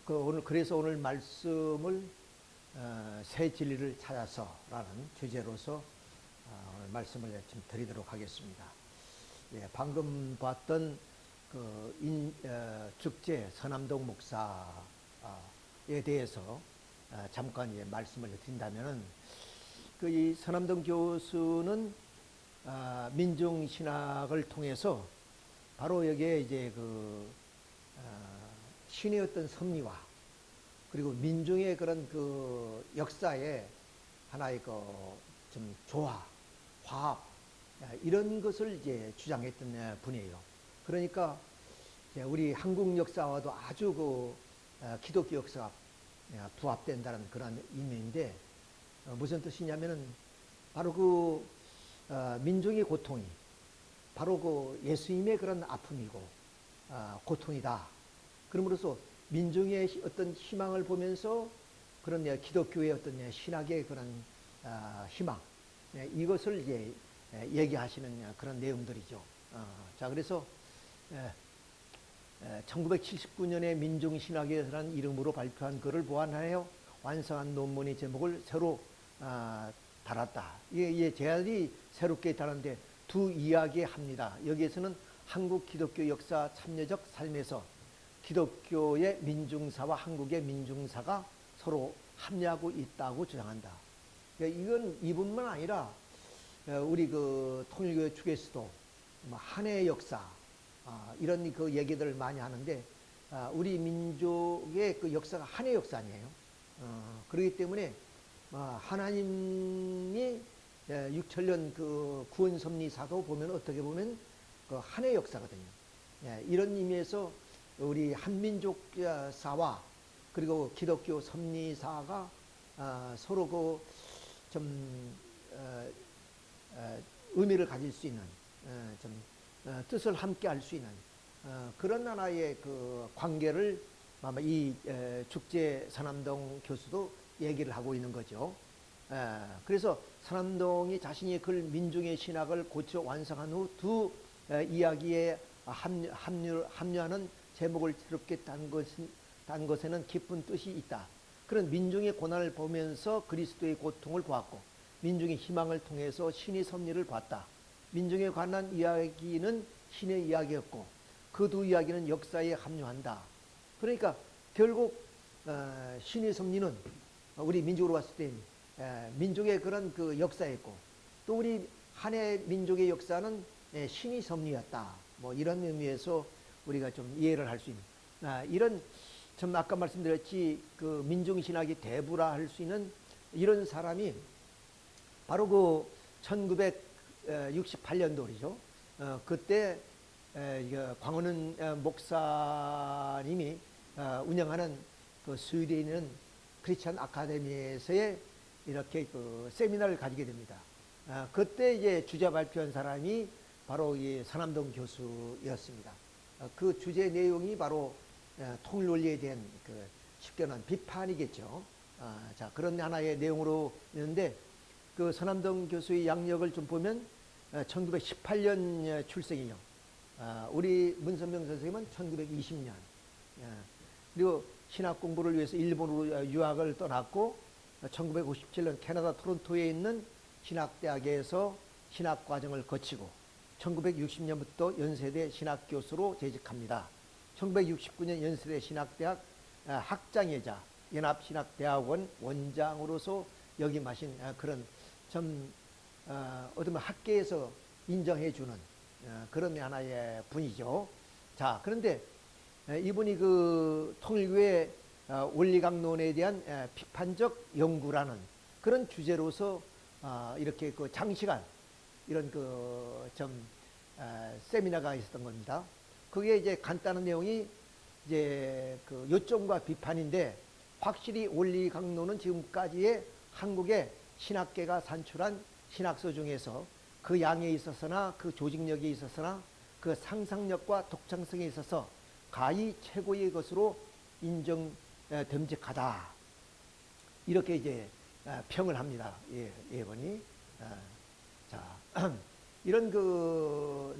그래서 오늘 말씀을 새 진리를 찾아서라는 주제로서 오늘 말씀을 좀 드리도록 하겠습니다. 예, 방금 봤던 죽재 서남동 목사에 대해서 잠깐 말씀을 드린다면은 이 서남동 교수는 민중신학을 통해서 바로 여기에 이제 신의 어떤 섭리와 그리고 민중의 그런 역사에 하나의 좀 조화, 화합 이런 것을 이제 주장했던 분이에요. 그러니까 우리 한국 역사와도 아주 기독교 역사가 부합된다는 그런 의미인데 무슨 뜻이냐면은 바로 민중의 고통이 바로 예수님의 그런 아픔이고 고통이다. 그러므로써 민중의 어떤 희망을 보면서 그런 기독교의 어떤 신학의 그런 희망 이것을 이제 얘기하시는 그런 내용들이죠. 자, 그래서 1979년에 민중신학이라는 이름으로 발표한 글을 보완하여 완성한 논문의 제목을 새로 달았다. 이게 제안이 새롭게 다른데 두 이야기합니다. 여기에서는 한국 기독교 역사 참여적 삶에서 기독교의 민중사와 한국의 민중사가 서로 합류하고 있다고 주장한다. 이건 이뿐만 아니라 우리 통일교회 측에서도 한해 역사 이런 얘기들을 많이 하는데 우리 민족의 역사가 한해 역사 아니에요. 그렇기 때문에 하나님이 6천년 구원 섭리사도 보면 어떻게 보면 한해 역사거든요. 이런 의미에서 우리 한민족사와 그리고 기독교 섭리사가 서로 좀 의미를 가질 수 있는 좀 뜻을 함께 할 수 있는 그런 하나의 관계를 아마 이 죽재 서남동 교수도 얘기를 하고 있는 거죠. 그래서 서남동이 자신이 민중의 신학을 고쳐 완성한 후 두 이야기에 합류하는 제목을 새롭게 단 것에는 깊은 뜻이 있다. 그런 민중의 고난을 보면서 그리스도의 고통을 보았고 민중의 희망을 통해서 신의 섭리를 봤다. 민중에 관한 이야기는 신의 이야기였고 그 두 이야기는 역사에 합류한다. 그러니까 결국 신의 섭리는 우리 민족으로 봤을 때 민족의 그런 역사였고 또 우리 한해 민족의 역사는 신의 섭리였다. 뭐 이런 의미에서 우리가 좀 이해를 할 수 있는 이런 좀 아까 말씀드렸지 민중신학이 대부라 할 수 있는 이런 사람이 바로 1968년도이죠. 그때 광원은 목사님이 운영하는 스웨덴에 있는 크리스찬 아카데미에서의 이렇게 세미나를 가지게 됩니다. 그때 이제 주자 발표한 사람이 바로 이 서남동 교수였습니다. 그 주제 내용이 바로 통일 논리에 대한 쉽게 말하면 비판이겠죠. 자, 그런 하나의 내용으로 있는데 서남동 교수의 양력을 좀 보면 1918년 출생이요. 우리 문선명 선생님은 1920년. 그리고 신학 공부를 위해서 일본으로 유학을 떠났고 1957년 캐나다 토론토에 있는 신학대학에서 신학과정을 거치고 1960년부터 연세대 신학교수로 재직합니다. 1969년 연세대 신학대학 학장이자 연합신학대학원 원장으로서 역임하신 그런 좀 어떤 학계에서 인정해주는 그런 하나의 분이죠. 자, 그런데 이분이 통일교회 원리강론에 대한 비판적 연구라는 그런 주제로서 이렇게 장시간 이런 세미나가 있었던 겁니다. 그게 이제 간단한 내용이 이제 요점과 비판인데 확실히 원리강론은 지금까지의 한국의 신학계가 산출한 신학서 중에서 그 양에 있어서나 그 조직력에 있어서나 그 상상력과 독창성에 있어서 가히 최고의 것으로 인정됨직하다. 이렇게 이제 평을 합니다. 예번이. 자, 이런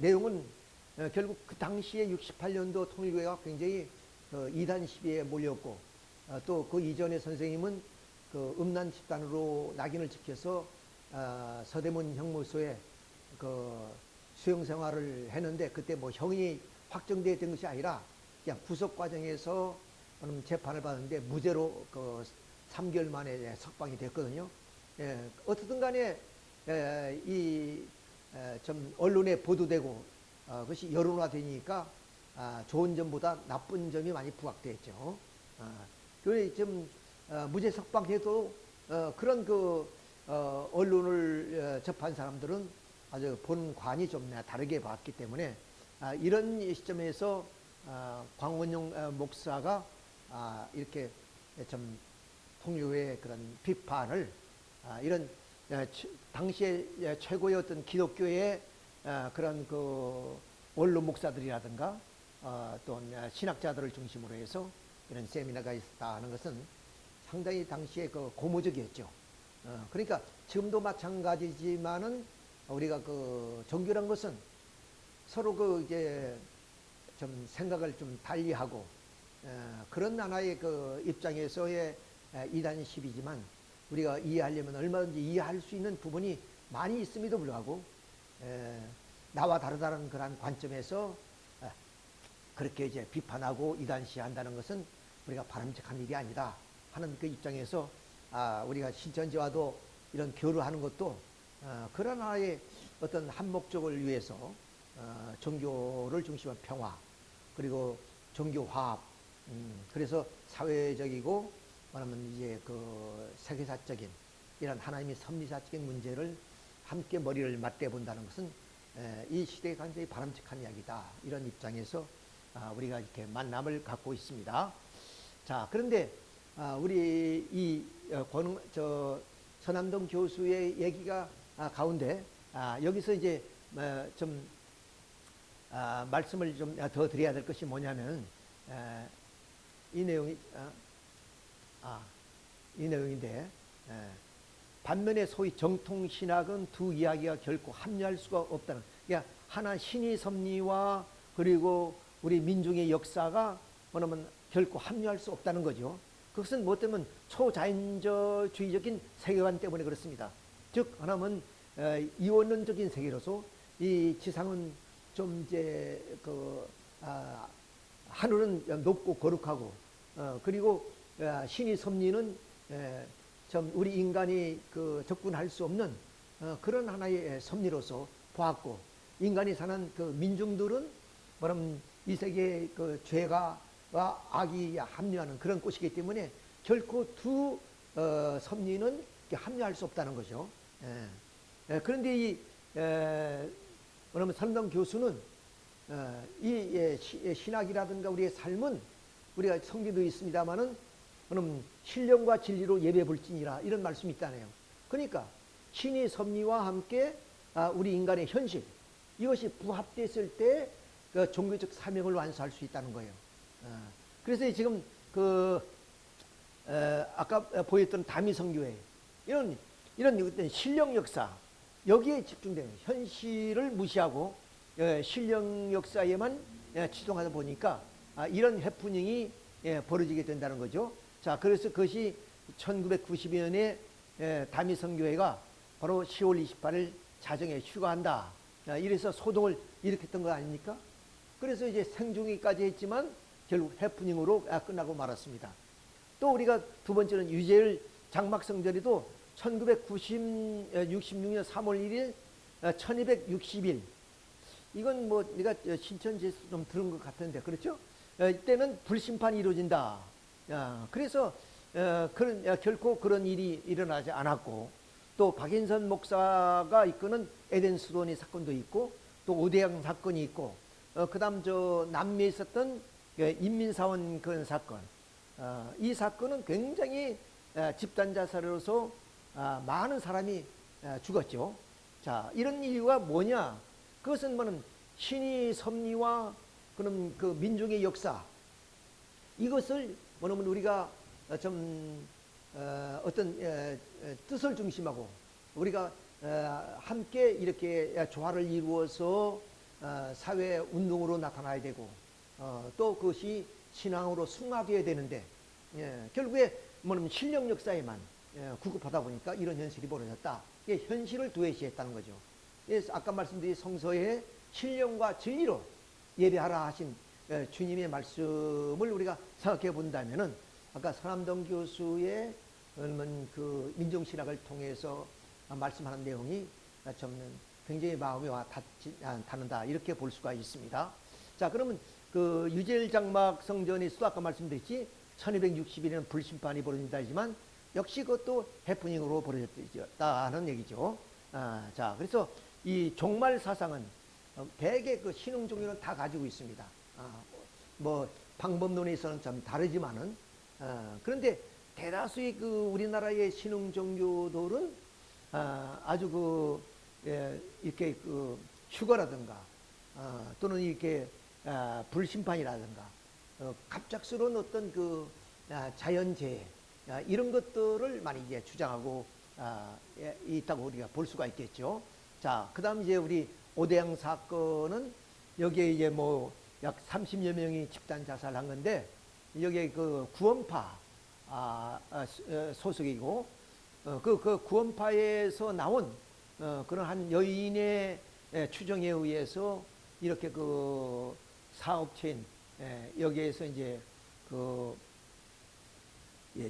내용은 결국 그 당시에 68년도 통일교회가 굉장히 이단 시비에 몰렸고 또 그 이전에 선생님은 그 음란 집단으로 낙인을 찍혀서 서대문 형무소에 그 수용 생활을 했는데, 그때 뭐 형이 확정된 것이 아니라 그냥 구속 과정에서 재판을 받았는데 무죄로 그 3개월 만에 석방이 됐거든요. 예, 어떻든 간에 좀 언론에 보도되고 그것이 여론화되니까 좋은 점보다 나쁜 점이 많이 부각됐죠. 그래 좀 무죄 석방해도 그런 그 언론을 접한 사람들은 아주 본 관이 좀 다르게 봤기 때문에 이런 시점에서 광원용 목사가 이렇게 좀 통일교의 그런 비판을 이런 당시에 최고의 어떤 기독교의 그런 그 원로 목사들이라든가 또 신학자들을 중심으로 해서 이런 세미나가 있었다 하는 것은 상당히 당시에 그 고무적이었죠. 그러니까 지금도 마찬가지지만은 우리가 그 종교란 것은 서로 그 이제 좀 생각을 좀 달리하고 그런 하나의 그 입장에서의 이단십이지만 우리가 이해하려면 얼마든지 이해할 수 있는 부분이 많이 있음에도 불구하고 나와 다르다는 그런 관점에서 그렇게 이제 비판하고 이단시한다는 것은 우리가 바람직한 일이 아니다 하는 그 입장에서 우리가 신천지와도 이런 교류하는 것도 그런 하나의 어떤 한 목적을 위해서 종교를 중심한 평화 그리고 종교 화합 그래서 사회적이고 말하면 이제 그 세계사적인 이런 하나님의 섭리사적인 문제를 함께 머리를 맞대 본다는 것은 이 시대에 굉장히 바람직한 이야기다 이런 입장에서 우리가 이렇게 만남을 갖고 있습니다. 자, 그런데 우리 이 서남동 교수의 얘기가 가운데 여기서 이제 좀 말씀을 좀 더 드려야 될 것이 뭐냐면 이 내용이 이 내용인데 반면에 소위 정통신학은 두 이야기가 결코 합리할 수가 없다는, 그러니까 하나 신의 섭리와 그리고 우리 민중의 역사가 뭐냐면 결코 합리할 수 없다는 거죠. 그것은 뭐 때문에 초자연주의적인 세계관 때문에 그렇습니다. 즉 하나는 이원론적인 세계로서 이 지상은 좀 이제 그 하늘은 높고 거룩하고 그리고 신의 섭리는 좀 우리 인간이 그 접근할 수 없는 그런 하나의 섭리로서 보았고, 인간이 사는 그 민중들은 뭐냐면 이 세계의 그 죄가 악이 합류하는 그런 곳이기 때문에 결코 두 섭리는 합류할 수 없다는 거죠. 그런데 이 뭐냐면 서남동 교수는 이 신학이라든가 우리의 삶은 우리가 성경도 있습니다만은 그럼 신령과 진리로 예배 볼지니라 이런 말씀이 있다네요. 그러니까 신의 섭리와 함께 우리 인간의 현실 이것이 부합됐을 때 그 종교적 사명을 완수할 수 있다는 거예요. 그래서 지금 그 아까 보였던 다미성교회 이런 어떤 신령 역사 여기에 집중되는 현실을 무시하고 신령 역사에만 치중하다 보니까 이런 해프닝이 벌어지게 된다는 거죠. 자, 그래서 그것이 1992년에 다미성교회가 바로 10월 28일 자정에 휴가한다. 이래서 소동을 일으켰던 거 아닙니까? 그래서 이제 생중위까지 했지만 결국 해프닝으로 끝나고 말았습니다. 또 우리가 두 번째는 유재열 장막성절에도 1966년 3월 1일 1260일 이건 뭐 내가 신천지에서 좀 들은 것 같은데 그렇죠? 이때는 불심판이 이루어진다. 그래서 결코 그런 일이 일어나지 않았고, 또 박인선 목사가 이끄는 에덴 수도니 사건도 있고 또 오대양 사건이 있고 그 다음 남미에 있었던 인민사원 그런 사건 이 사건은 굉장히 집단 자살로서 많은 사람이 죽었죠. 자, 이런 이유가 뭐냐? 그것은 뭐는 신의 섭리와 그런 그 민중의 역사 이것을 뭐냐면 우리가 좀 어떤 뜻을 중심하고 우리가 함께 이렇게 조화를 이루어서 사회 운동으로 나타나야 되고 또 그것이 신앙으로 승화되어야 되는데 결국에 뭐냐면 신령 역사에만 구급하다 보니까 이런 현실이 벌어졌다. 이게 현실을 도외시했다는 거죠. 아까 말씀드린 성서의 신령과 진리로 예배하라 하신 주님의 말씀을 우리가 생각해 본다면은 아까 서남동 교수의 그 민중신학을 통해서 말씀하는 내용이 좀 굉장히 마음에 와 닿는다 이렇게 볼 수가 있습니다. 자, 그러면 그 유젤 장막 성전에서도 아까 말씀드렸지 1260일에는 불심판이 벌어진다 하지만 역시 그것도 해프닝으로 벌어졌다는 얘기죠. 자, 그래서 이 종말 사상은 대개 그 신흥 종교는 다 가지고 있습니다. 뭐 방법론에서는 좀 다르지만은 그런데 대다수의 그 우리나라의 신흥 종교들은 아주 이렇게 그 휴거라든가 또는 이렇게 불심판이라든가 갑작스러운 어떤 그 자연재해 이런 것들을 많이 이제 주장하고 있다고 우리가 볼 수가 있겠죠. 자, 그다음 이제 우리 오대양 사건은 여기에 이제 뭐 약 30여 명이 집단 자살한 건데 여기에 그 구원파 소속이고 그 구원파에서 나온 그런 한 여인의 추정에 의해서 이렇게 그 사업체인 여기에서 이제 그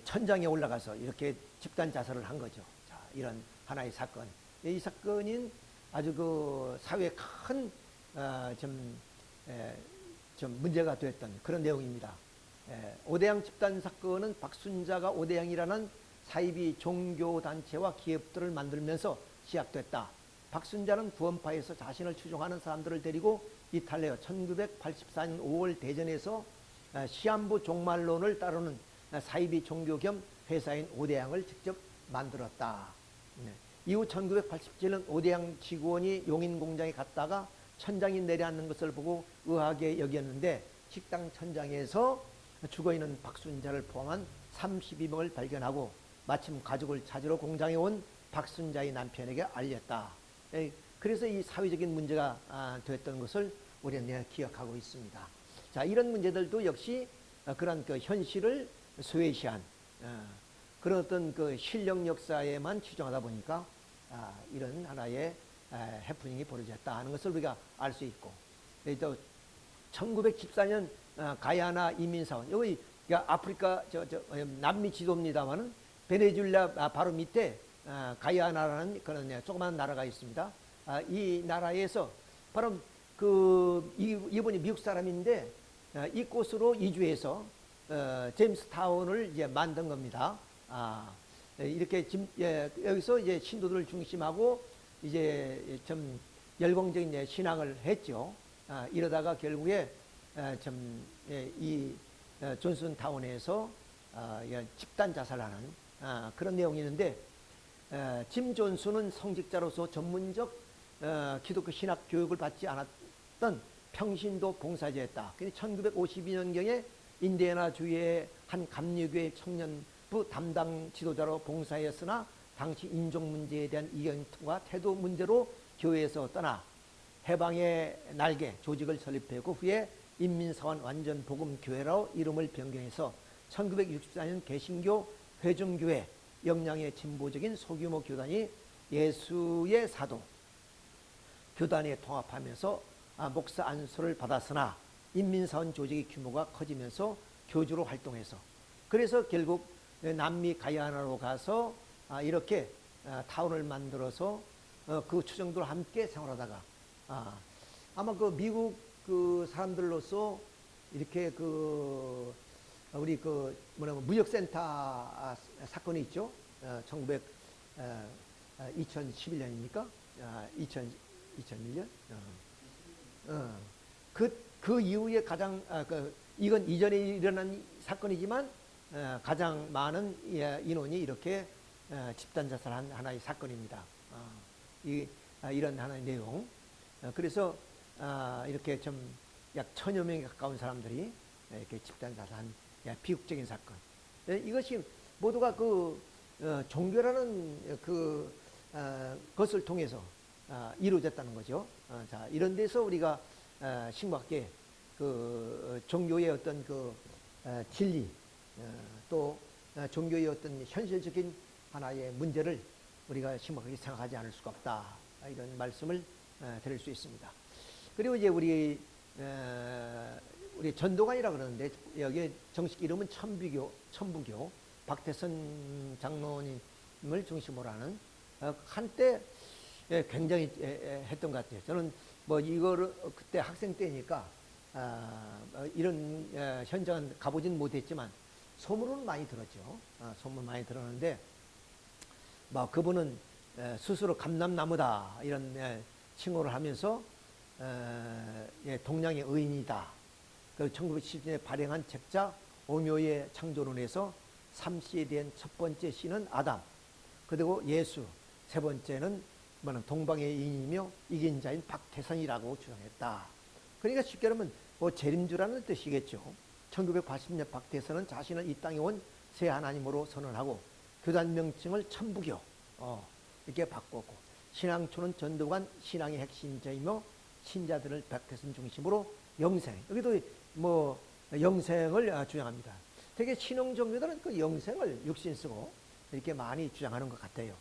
천장에 올라가서 이렇게 집단 자살을 한 거죠. 자, 이런 하나의 사건. 이 사건인 아주 그 사회에 큰 좀 문제가 됐던 그런 내용입니다. 오대양 집단 사건은 박순자가 오대양이라는 사이비 종교단체와 기업들을 만들면서 시작됐다. 박순자는 구원파에서 자신을 추종하는 사람들을 데리고 이탈하여 1984년 5월 대전에서 시한부 종말론을 따르는 사이비 종교 겸 회사인 오대양을 직접 만들었다. 이후 1987년 오대양 직원이 용인 공장에 갔다가 천장이 내려앉는 것을 보고 의아하게 여겼는데 식당 천장에서 죽어있는 박순자를 포함한 32명을 발견하고 마침 가족을 찾으러 공장에 온 박순자의 남편에게 알렸다. 그래서 이 사회적인 문제가 됐던 것을 우리는 기억하고 있습니다. 자, 이런 문제들도 역시 그런 그 현실을 소외시한 그런 어떤 그 신령 역사에만 추정하다 보니까 이런 하나의 해프닝이 벌어졌다 하는 것을 우리가 알 수 있고, 또 1914년 가야나 이민사원, 여기 아프리카 남미 지도입니다만은 베네수엘라 바로 밑에 가야나라는 그런 조그만 나라가 있습니다. 이 나라에서 바로 이분이 미국 사람인데 이곳으로 이주해서 제임스 타운을 이제 만든 겁니다. 이렇게 여기서 이제 신도들을 중심하고 이제 좀 열광적인 신앙을 했죠. 이러다가 결국에 이 존슨 타운에서 집단 자살하는 그런 내용이 있는데, 짐 존슨은 성직자로서 전문적 기독교 신학 교육을 받지 않았던 평신도 봉사자였다. 1952년경에 인디애나 주의 한 감리교회 청년부 담당 지도자로 봉사했으나 당시 인종 문제에 대한 이견과 태도 문제로 교회에서 떠나 해방의 날개 조직을 설립하고 후에 인민사원 완전복음교회로 이름을 변경해서 1964년 개신교 회중교회 역량의 진보적인 소규모 교단이 예수의 사도 교단에 통합하면서 목사 안수를 받았으나 인민사원 조직의 규모가 커지면서 교주로 활동해서, 그래서 결국 남미 가야나로 가서 이렇게 타운을 만들어서 그 추정들과 함께 생활하다가 아마 그 미국 그 사람들로서 이렇게 우리 무역센터 사건이 있죠. 2011년입니까? 2001년? 그 이후에 가장 이건 이전에 일어난 사건이지만 가장 많은 인원이 이렇게 집단 자살한 하나의 사건입니다. 이런 하나의 내용. 그래서 이렇게 좀 약 1000여 명에 가까운 사람들이 이렇게 집단 자살한 비극적인 사건. 이것이 모두가 종교라는 것을 통해서 이루어졌다는 거죠. 자, 이런 데서 우리가 심각하게 종교의 어떤 진리, 또 종교의 어떤 현실적인 하나의 문제를 우리가 심각하게 생각하지 않을 수가 없다. 이런 말씀을 드릴 수 있습니다. 그리고 이제 우리 전도관이라 그러는데 여기 정식 이름은 천부교 박태선 장로님을 중심으로 하는 한때 굉장히 했던 것 같아요. 저는 뭐 이거를 그때 학생 때니까 이런 현장은 가보진 못했지만 소문은 많이 들었죠. 소문 많이 들었는데 뭐 그분은 스스로 감람나무다 이런 칭호를 하면서 동양의 의인이다. 그 1970년에 발행한 책자 오묘의 창조론에서 3씨에 대한 첫 번째 씨는 아담, 그리고 예수, 세 번째는 동방의 인이며 이긴 자인 박태선이라고 주장했다. 그러니까 쉽게 말하면 뭐 재림주라는 뜻이겠죠. 1980년 박태선은 자신은 이 땅에 온 새 하나님으로 선언하고 교단 명칭을 천부교 이렇게 바꿨고 신앙초는 전도관 신앙의 핵심자이며 신자들을 박태선 중심으로 영생, 여기도 뭐 영생을 주장합니다. 되게 신흥 종교들은 그 영생을 육신 쓰고 이렇게 많이 주장하는 것 같아요.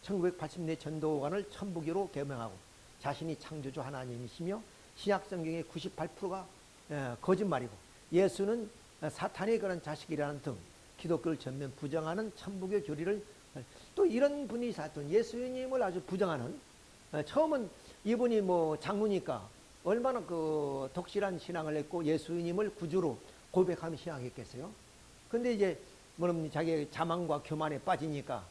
1980년 전도관을 천부교로 개명하고 자신이 창조주 하나님이시며 신약 성경의 98%가 거짓말이고 예수는 사탄의 그런 자식이라는 등 기독교를 전면 부정하는 천부교 교리를 또 이런 분이 사던 예수님을 아주 부정하는 처음은 이분이 뭐 장로니까 얼마나 그 독실한 신앙을 했고 예수님을 구주로 고백하며 신앙했겠어요. 근데 이제 뭐냐면 자기의 자만과 교만에 빠지니까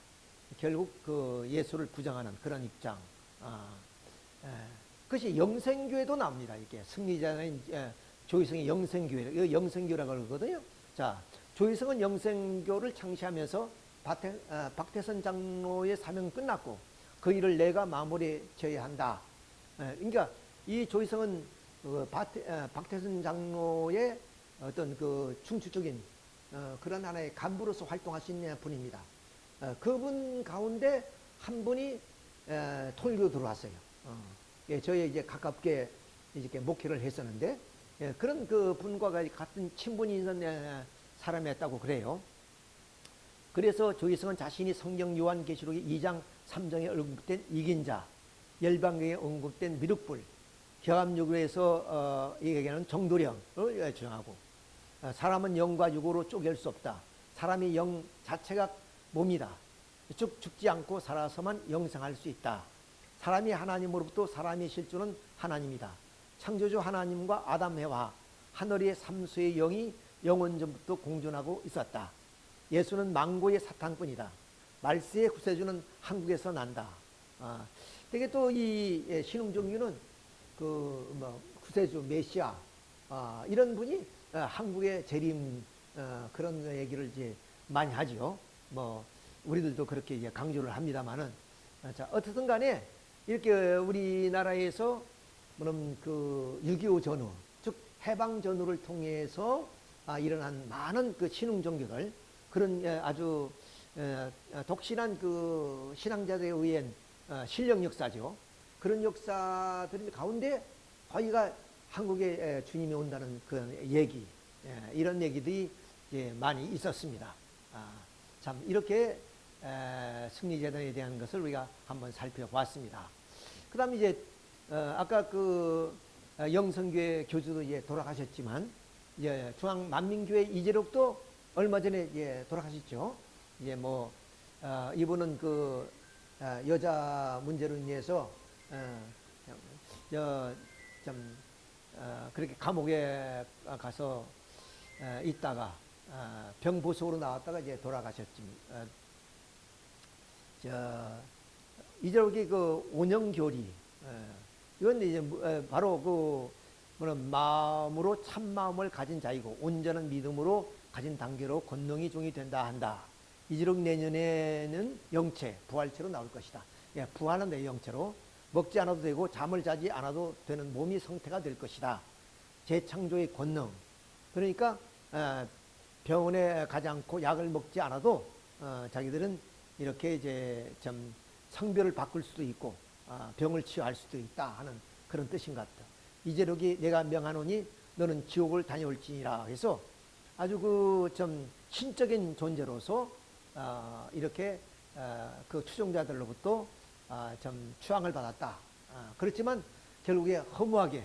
결국 그 예수를 부정하는 그런 입장. 그것이 영생교회도 나옵니다. 이게 승리자인 조희성의 영생교회, 영생교라고 그러거든요. 자, 조희성은 영생교를 창시하면서 박태선 장로의 사명은 끝났고 그 일을 내가 마무리 지어야 한다. 그러니까 이 조희성은 박태선 장로의 어떤 그 중추적인 그런 하나의 간부로서 활동할 수 있는 분입니다. 그분 가운데 한 분이 통일교 들어왔어요. 저희 이제 가깝게 이렇게 목회를 했었는데 그런 그 분과 같은 친분이 있는 사람이었다고 그래요. 그래서 조희성은 자신이 성경 요한계시록의 2장 3장에 언급된 이긴 자, 열방경에 언급된 미륵불, 경암유교에서 얘기하는 정도령을 주장하고 사람은 영과 육으로 쪼갤 수 없다. 사람이 영 자체가 몸이다. 죽지 않고 살아서만 영생할 수 있다. 사람이 하나님으로부터 사람의 실존은 하나님이다. 창조주 하나님과 아담 해와 하늘의 삼수의 영이 영원전부터 공존하고 있었다. 예수는 망고의 사탄꾼이다. 말세의 구세주는 한국에서 난다. 되게 또 이 신흥종교는 구세주 메시아 이런 분이 한국의 재림 그런 얘기를 이제 많이 하죠. 뭐 우리들도 그렇게 이제 강조를 합니다만은 자 어떻든 간에 이렇게 우리나라에서 뭐는 그 6.25 전후 즉 해방 전후를 통해서 일어난 많은 그 신흥 종교들 그런 아주 독실한 그 신앙자들에 의한 신령 역사죠. 그런 역사들 가운데 거기가 한국에 주님이 온다는 그런 얘기, 이런 얘기들이 이제 많이 있었습니다. 참 이렇게 승리재단에 대한 것을 우리가 한번 살펴보았습니다. 그 다음에 이제 아까 그 영성교회 교주도 이제 돌아가셨지만 이제 중앙만민교회 이재록도 얼마 전에 이제 돌아가셨죠. 이제 뭐 이분은 그 여자 문제로 인해서 좀 그렇게 감옥에 가서 있다가 병보석으로 나왔다가 이제 돌아가셨습니다. 이제록이 그 온영교리 이건 이제 바로 그 뭐는 마음으로 참 마음을 가진 자이고 온전한 믿음으로 가진 단계로 권능이 종이 된다 한다. 이제록 내년에는 영체 부활체로 나올 것이다. 부활은 내 영체로 먹지 않아도 되고 잠을 자지 않아도 되는 몸이 성태가 될 것이다. 재창조의 권능. 그러니까 병원에 가지 않고 약을 먹지 않아도 자기들은 이렇게 이제 좀 성별을 바꿀 수도 있고 병을 치유할 수도 있다 하는 그런 뜻인 것 같다. 이제록이 내가 명하노니 너는 지옥을 다녀올지니라 해서 아주 그 좀 신적인 존재로서 이렇게 그 추종자들로부터 좀 추앙을 받았다. 그렇지만 결국에 허무하게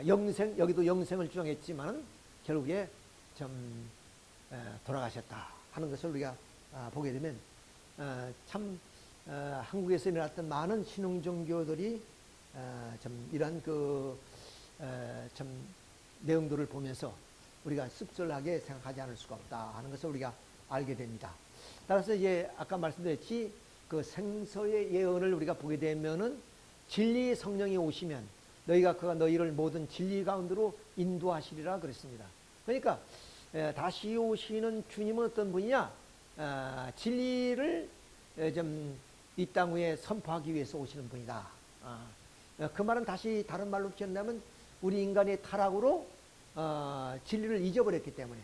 영생, 여기도 영생을 주장했지만 결국에 좀 돌아가셨다 하는 것을 우리가 보게 되면 참 한국에서 일어났던 많은 신흥 종교들이 좀 이런 참 내용들을 보면서 우리가 씁쓸하게 생각하지 않을 수가 없다 하는 것을 우리가 알게 됩니다. 따라서 이제 아까 말씀드렸지 그 생서의 예언을 우리가 보게 되면은 진리의 성령이 오시면 너희가 그가 너희를 모든 진리 가운데로 인도하시리라 그랬습니다. 그러니까 다시 오시는 주님은 어떤 분이냐? 진리를 좀 이 땅 위에 선포하기 위해서 오시는 분이다. 그 말은 다시 다른 말로 표현하면 우리 인간의 타락으로 진리를 잊어버렸기 때문에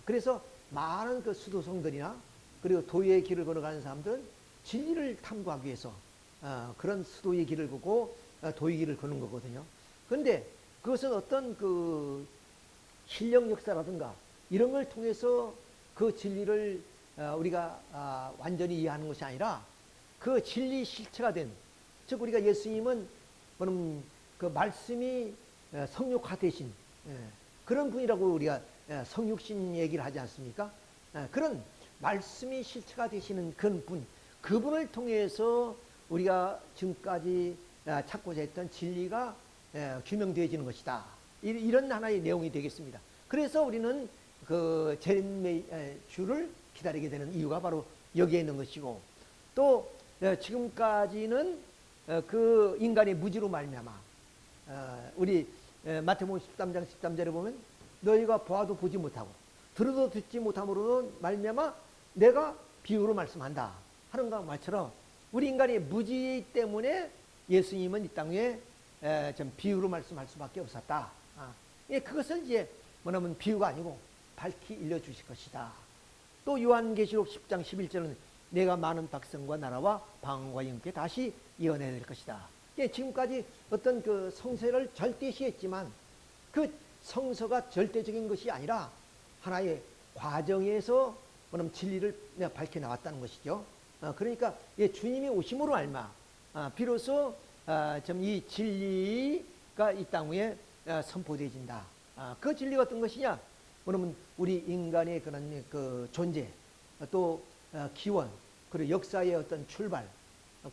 그래서 많은 그 수도성들이나 그리고 도의 길을 걸어가는 사람들은 진리를 탐구하기 위해서 그런 수도의 길을 걷고 도의 길을 걷는 거거든요. 그런데 그것은 어떤 그 신령 역사라든가 이런 걸 통해서 그 진리를 우리가 완전히 이해하는 것이 아니라 그 진리 실체가 된, 즉 우리가 예수님은 그 말씀이 성육화 되신 그런 분이라고 우리가 성육신 얘기를 하지 않습니까? 그런 말씀이 실체가 되시는 그런 분, 그분을 통해서 우리가 지금까지 찾고자 했던 진리가 규명되어지는 것이다. 이런 하나의 내용이 되겠습니다. 그래서 우리는 그 재림주를 기다리게 되는 이유가 바로 여기에 있는 것이고, 또 지금까지는 그 인간의 무지로 말미암아 우리 마태복음 13장 13절에 보면 너희가 보아도 보지 못하고 들어도 듣지 못함으로 말미암아 내가 비유로 말씀한다 하는 것과 말처럼 우리 인간의 무지 때문에 예수님은 이 땅에 좀 비유로 말씀할 수밖에 없었다. 그것을 이제 뭐냐면 비유가 아니고 밝히 일러주실 것이다. 또 요한계시록 10장 11절은 내가 많은 백성과 나라와 방언과 영께 다시 이어내릴 것이다. 지금까지 어떤 그 성서를 절대시했지만 그 성서가 절대적인 것이 아니라 하나의 과정에서 뭐냐면 진리를 밝혀 나왔다는 것이죠. 그러니까 주님이 오심으로 알마 비로소 좀 이 진리가 이 땅 위에 선포되어진다. 그 진리가 어떤 것이냐? 그러면 우리 인간의 그런 그 존재, 또 기원, 그리고 역사의 어떤 출발,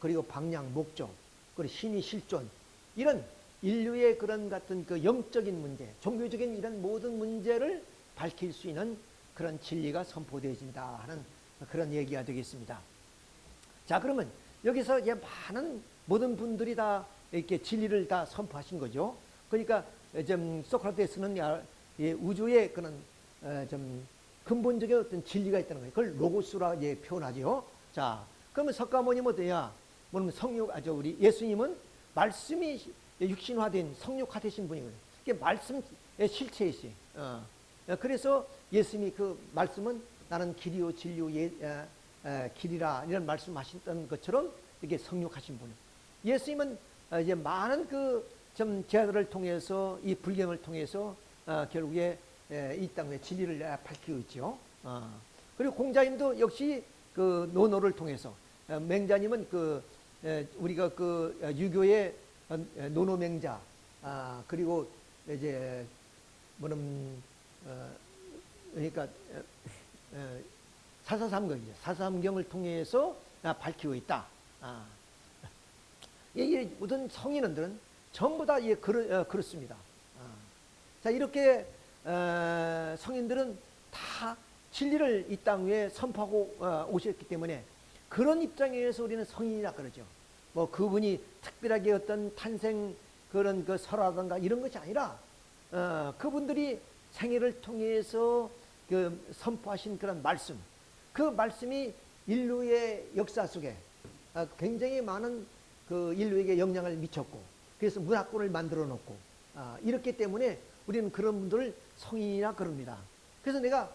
그리고 방향, 목적, 그리고 신이 실존, 이런 인류의 그런 같은 그 영적인 문제, 종교적인 이런 모든 문제를 밝힐 수 있는 그런 진리가 선포되어진다 하는 그런 얘기가 되겠습니다. 자, 그러면 여기서 이제 많은 모든 분들이 다 이렇게 진리를 다 선포하신 거죠. 그러니까 좀 소크라테스는 우주의 그런 좀 근본적인 어떤 진리가 있다는 거예요. 그걸 로고스라 이제 표현하죠. 자, 그러면 석가모니는 어때야? 뭐냐면 우리 예수님은 말씀이 육신화된 성육화되신 분이거든요. 그게 말씀의 실체이시. 그래서 예수님이 그 말씀은 나는 길이요 진리요 길이라 이런 말씀하셨던 것처럼 이렇게 성육하신 분. 예수님은 이제 많은 그 좀 제자들을 통해서 이 불경을 통해서 결국에 이 땅의 진리를 밝히고 있죠. 그리고 공자님도 역시 그 노노를 통해서 맹자님은 그 우리가 그 유교의 노노맹자 그리고 이제 뭐는 그러니까 사사삼경이죠. 사사삼경을 통해서 밝히고 있다. 이 모든 성인들은 전부 다 그렇습니다. 자, 이렇게 성인들은 다 진리를 이 땅 위에 선포하고 오셨기 때문에 그런 입장에서 우리는 성인이라 그러죠. 뭐 그분이 특별하게 어떤 탄생 그런 그 설화든가 이런 것이 아니라 그분들이 생애를 통해서 그 선포하신 그런 말씀, 그 말씀이 인류의 역사 속에 굉장히 많은 그 인류에게 영향을 미쳤고, 그래서 문화권을 만들어 놓고 이렇기 때문에 우리는 그런 분들을 성인이라 그럽니다. 그래서 내가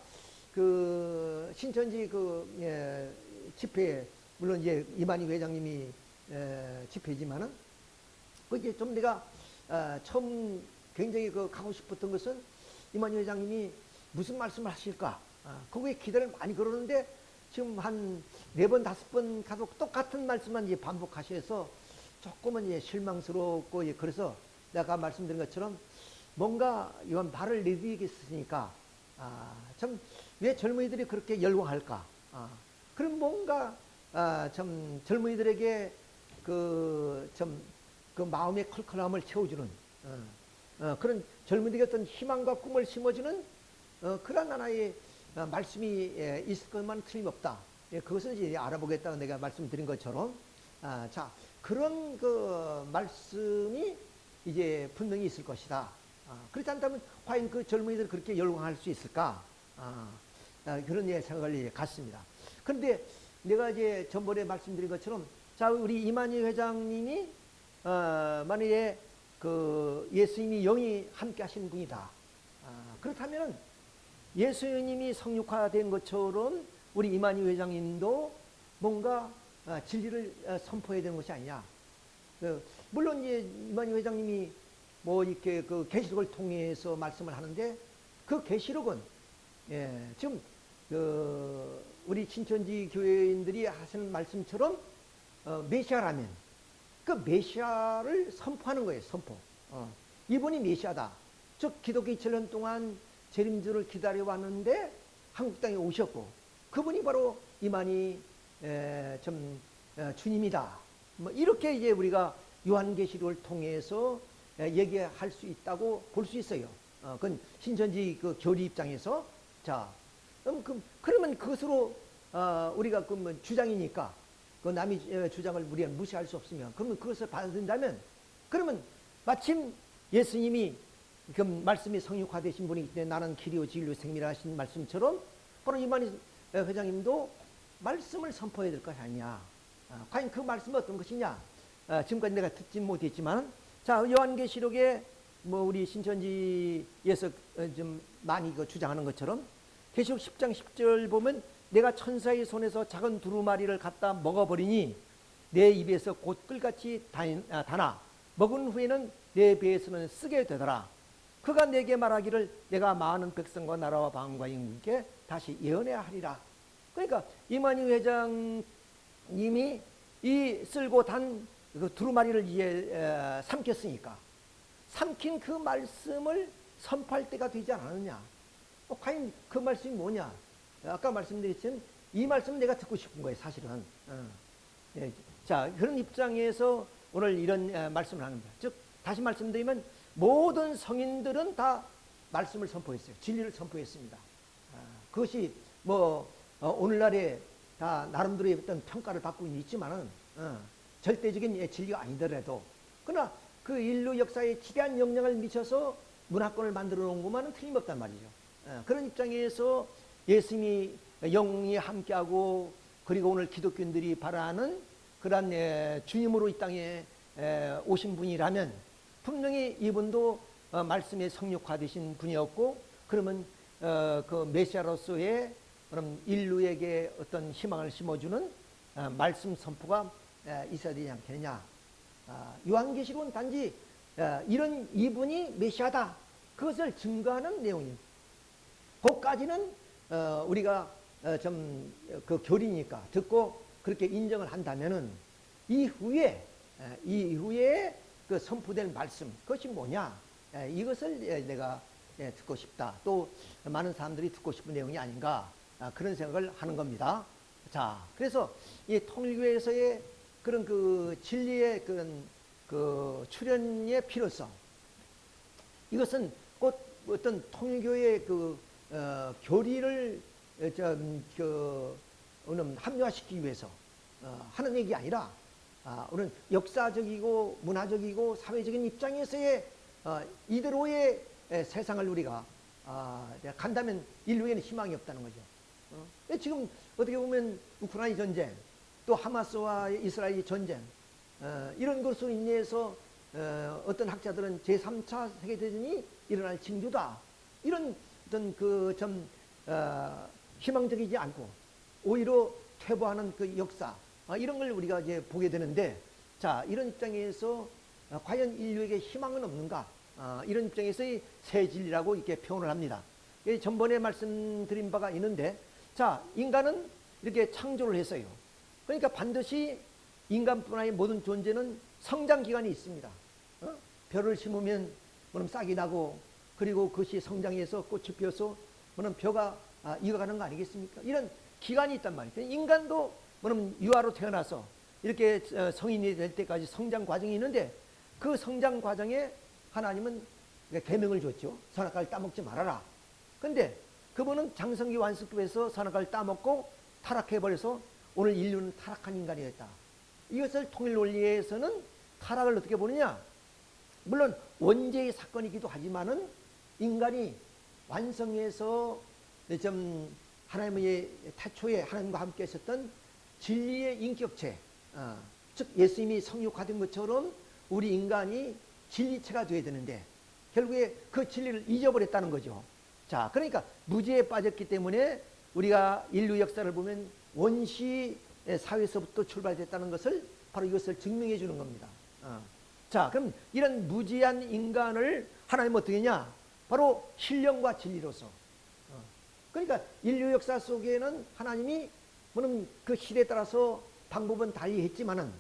그 신천지 그 집회에 물론 이제 이만희 회장님이 집회지만은 그 이제 좀 내가 처음 굉장히 그 가고 싶었던 것은 이만희 회장님이 무슨 말씀을 하실까? 거기에 기대를 많이 걸었는데 지금 한 4번, 5번 가서 똑같은 말씀만 이제 반복하셔서 조금은 이제 실망스럽고, 그래서 내가 말씀드린 것처럼 뭔가 이건 발을 내디디겠으니까, 참, 왜 젊은이들이 그렇게 열광할까? 그럼 뭔가, 참, 젊은이들에게 그 마음의 컬컬함을 채워주는, 그런 젊은이들에게 어떤 희망과 꿈을 심어주는, 그런 하나의 말씀이 있을 것만 틀림없다. 그것을 이제 알아보겠다고 내가 말씀드린 것처럼, 자, 그런 그 말씀이 이제 분명히 있을 것이다. 그렇지 않다면 과연 그 젊은이들 그렇게 열광할 수 있을까? 그런 생각을 갖습니다. 그런데 내가 이제 전번에 말씀드린 것처럼, 자, 우리 이만희 회장님이 만약에 그 예수님이 영이 함께 하신 분이다. 그렇다면은 예수님이 성육화된 것처럼 우리 이만희 회장님도 뭔가 진리를 선포해야 되는 것이 아니냐. 물론 이제 이만희 회장님이 뭐 이렇게 그 계시록을 통해서 말씀을 하는데, 그 계시록은 지금 우리 신천지 교회인들이 하시는 말씀처럼 메시아라면 그 메시아를 선포하는 거예요. 선포. 이분이 메시아다. 즉 기독교 2000년 동안 재림주를 기다려 왔는데 한국 땅에 오셨고, 그분이 바로 이만희 주님이다. 뭐 이렇게 이제 우리가 요한계시록을 통해서 얘기할 수 있다고 볼 수 있어요. 그건 신천지 그 교리 입장에서. 자, 그러면 그것으로 우리가 그 주장이니까 그 남의 주장을 우리가 무시할 수 없으면, 그러면 그것을 받아들인다면, 그러면 마침 예수님이 그 말씀이 성육화되신 분이기 때문에 나는 길이요 진리요 생명이라 하신 말씀처럼 바로 이만희 회장님도 말씀을 선포해야 될 것이 아니냐. 과연 그 말씀은 어떤 것이냐. 지금까지 내가 듣지 못했지만, 자, 요한계시록에 뭐 우리 신천지에서 좀 많이 주장하는 것처럼 계시록 10장 10절 보면, 내가 천사의 손에서 작은 두루마리를 갖다 먹어버리니 내 입에서 곧 끌같이 다나 먹은 후에는 내 배에서는 쓰게 되더라. 그가 내게 말하기를 내가 많은 백성과 나라와 방언과 인구께 다시 예언해야 하리라. 그러니까 이만희 회장님이 이 쓸고 단 그 두루마리를 이제 삼켰으니까 삼킨 그 말씀을 선포할 때가 되지 않았느냐. 과연 그 말씀이 뭐냐. 아까 말씀드렸지만 이 말씀은 내가 듣고 싶은 거예요, 사실은. 자, 그런 입장에서 오늘 이런 말씀을 하는 거예요. 즉 다시 말씀드리면 모든 성인들은 다 말씀을 선포했어요. 진리를 선포했습니다. 그것이 뭐 오늘날에 다 나름대로의 어떤 평가를 받고 있지만은 절대적인 진리가 아니더라도, 그러나 그 인류 역사에 지대한 영향을 미쳐서 문화권을 만들어 놓은 것만은 틀림없단 말이죠. 그런 입장에서 예수님이 영이 함께하고, 그리고 오늘 기독교인들이 바라는 그러한 주님으로 이 땅에 오신 분이라면 분명히 이분도 말씀의 성육화되신 분이었고, 그러면 그 메시아로서의 그럼 인류에게 어떤 희망을 심어주는 말씀 선포가 있어야 되지 않겠느냐. 요한계시록은 단지 이런 이분이 메시아다, 그것을 증거하는 내용입니다. 그것까지는 우리가 좀 그 교리니까 듣고 그렇게 인정을 한다면은 이후에 그 선포된 말씀, 그것이 뭐냐, 이것을 내가 듣고 싶다. 또 많은 사람들이 듣고 싶은 내용이 아닌가, 그런 생각을 하는 겁니다. 자, 그래서 이 통일교에서의 그런 그 진리의 그런 그 출현의 필요성, 이것은 곧 어떤 통일교의 그 교리를 합리화시키기 위해서 하는 얘기 아니라, 오늘 역사적이고 문화적이고 사회적인 입장에서의 이대로의 세상을 우리가 간다면 인류에는 희망이 없다는 거죠. 지금 어떻게 보면 우크라이나 전쟁, 또 하마스와 이스라엘 전쟁, 이런 것으로 인해서 어떤 학자들은 제3차 세계대전이 일어날 징조다, 이런 어떤 그 좀 희망적이지 않고 오히려 퇴보하는 그 역사, 이런 걸 우리가 이제 보게 되는데, 자, 이런 입장에서 과연 인류에게 희망은 없는가? 이런 입장에서의 새 진리라고 이렇게 표현을 합니다. 전번에 말씀드린 바가 있는데, 자, 인간은 이렇게 창조를 했어요. 그러니까 반드시 인간뿐 아니라 모든 존재는 성장 기간이 있습니다. 벼를 심으면 그럼 싹이 나고, 그리고 그것이 성장해서 꽃이 피어서 그럼 벼가 익어가는 거 아니겠습니까? 이런 기간이 있단 말이에요. 인간도 그럼 유아로 태어나서 이렇게 성인이 될 때까지 성장 과정이 있는데, 그 성장 과정에 하나님은 계명을 줬죠. 선악과를 따먹지 말아라. 근데 그분은 장성기 완숙급에서 선악과를 따먹고 타락해버려서 오늘 인류는 타락한 인간이 됐다. 이것을 통일 논리에서는 타락을 어떻게 보느냐? 물론 원죄의 사건이기도 하지만은 인간이 완성해서 좀 하나님의 태초에 하나님과 함께 있었던 진리의 인격체, 즉 예수님이 성육화된 것처럼 우리 인간이 진리체가 되어야 되는데 결국에 그 진리를 잊어버렸다는 거죠. 자, 그러니까 무지에 빠졌기 때문에 우리가 인류 역사를 보면 원시 사회에서부터 출발됐다는 것을 바로 이것을 증명해 주는 겁니다. 자, 그럼 이런 무지한 인간을 하나님 어떻게 했냐? 바로 신령과 진리로서. 그러니까 인류 역사 속에는 하나님이 뭐는 그 시대에 따라서 방법은 달리 했지만은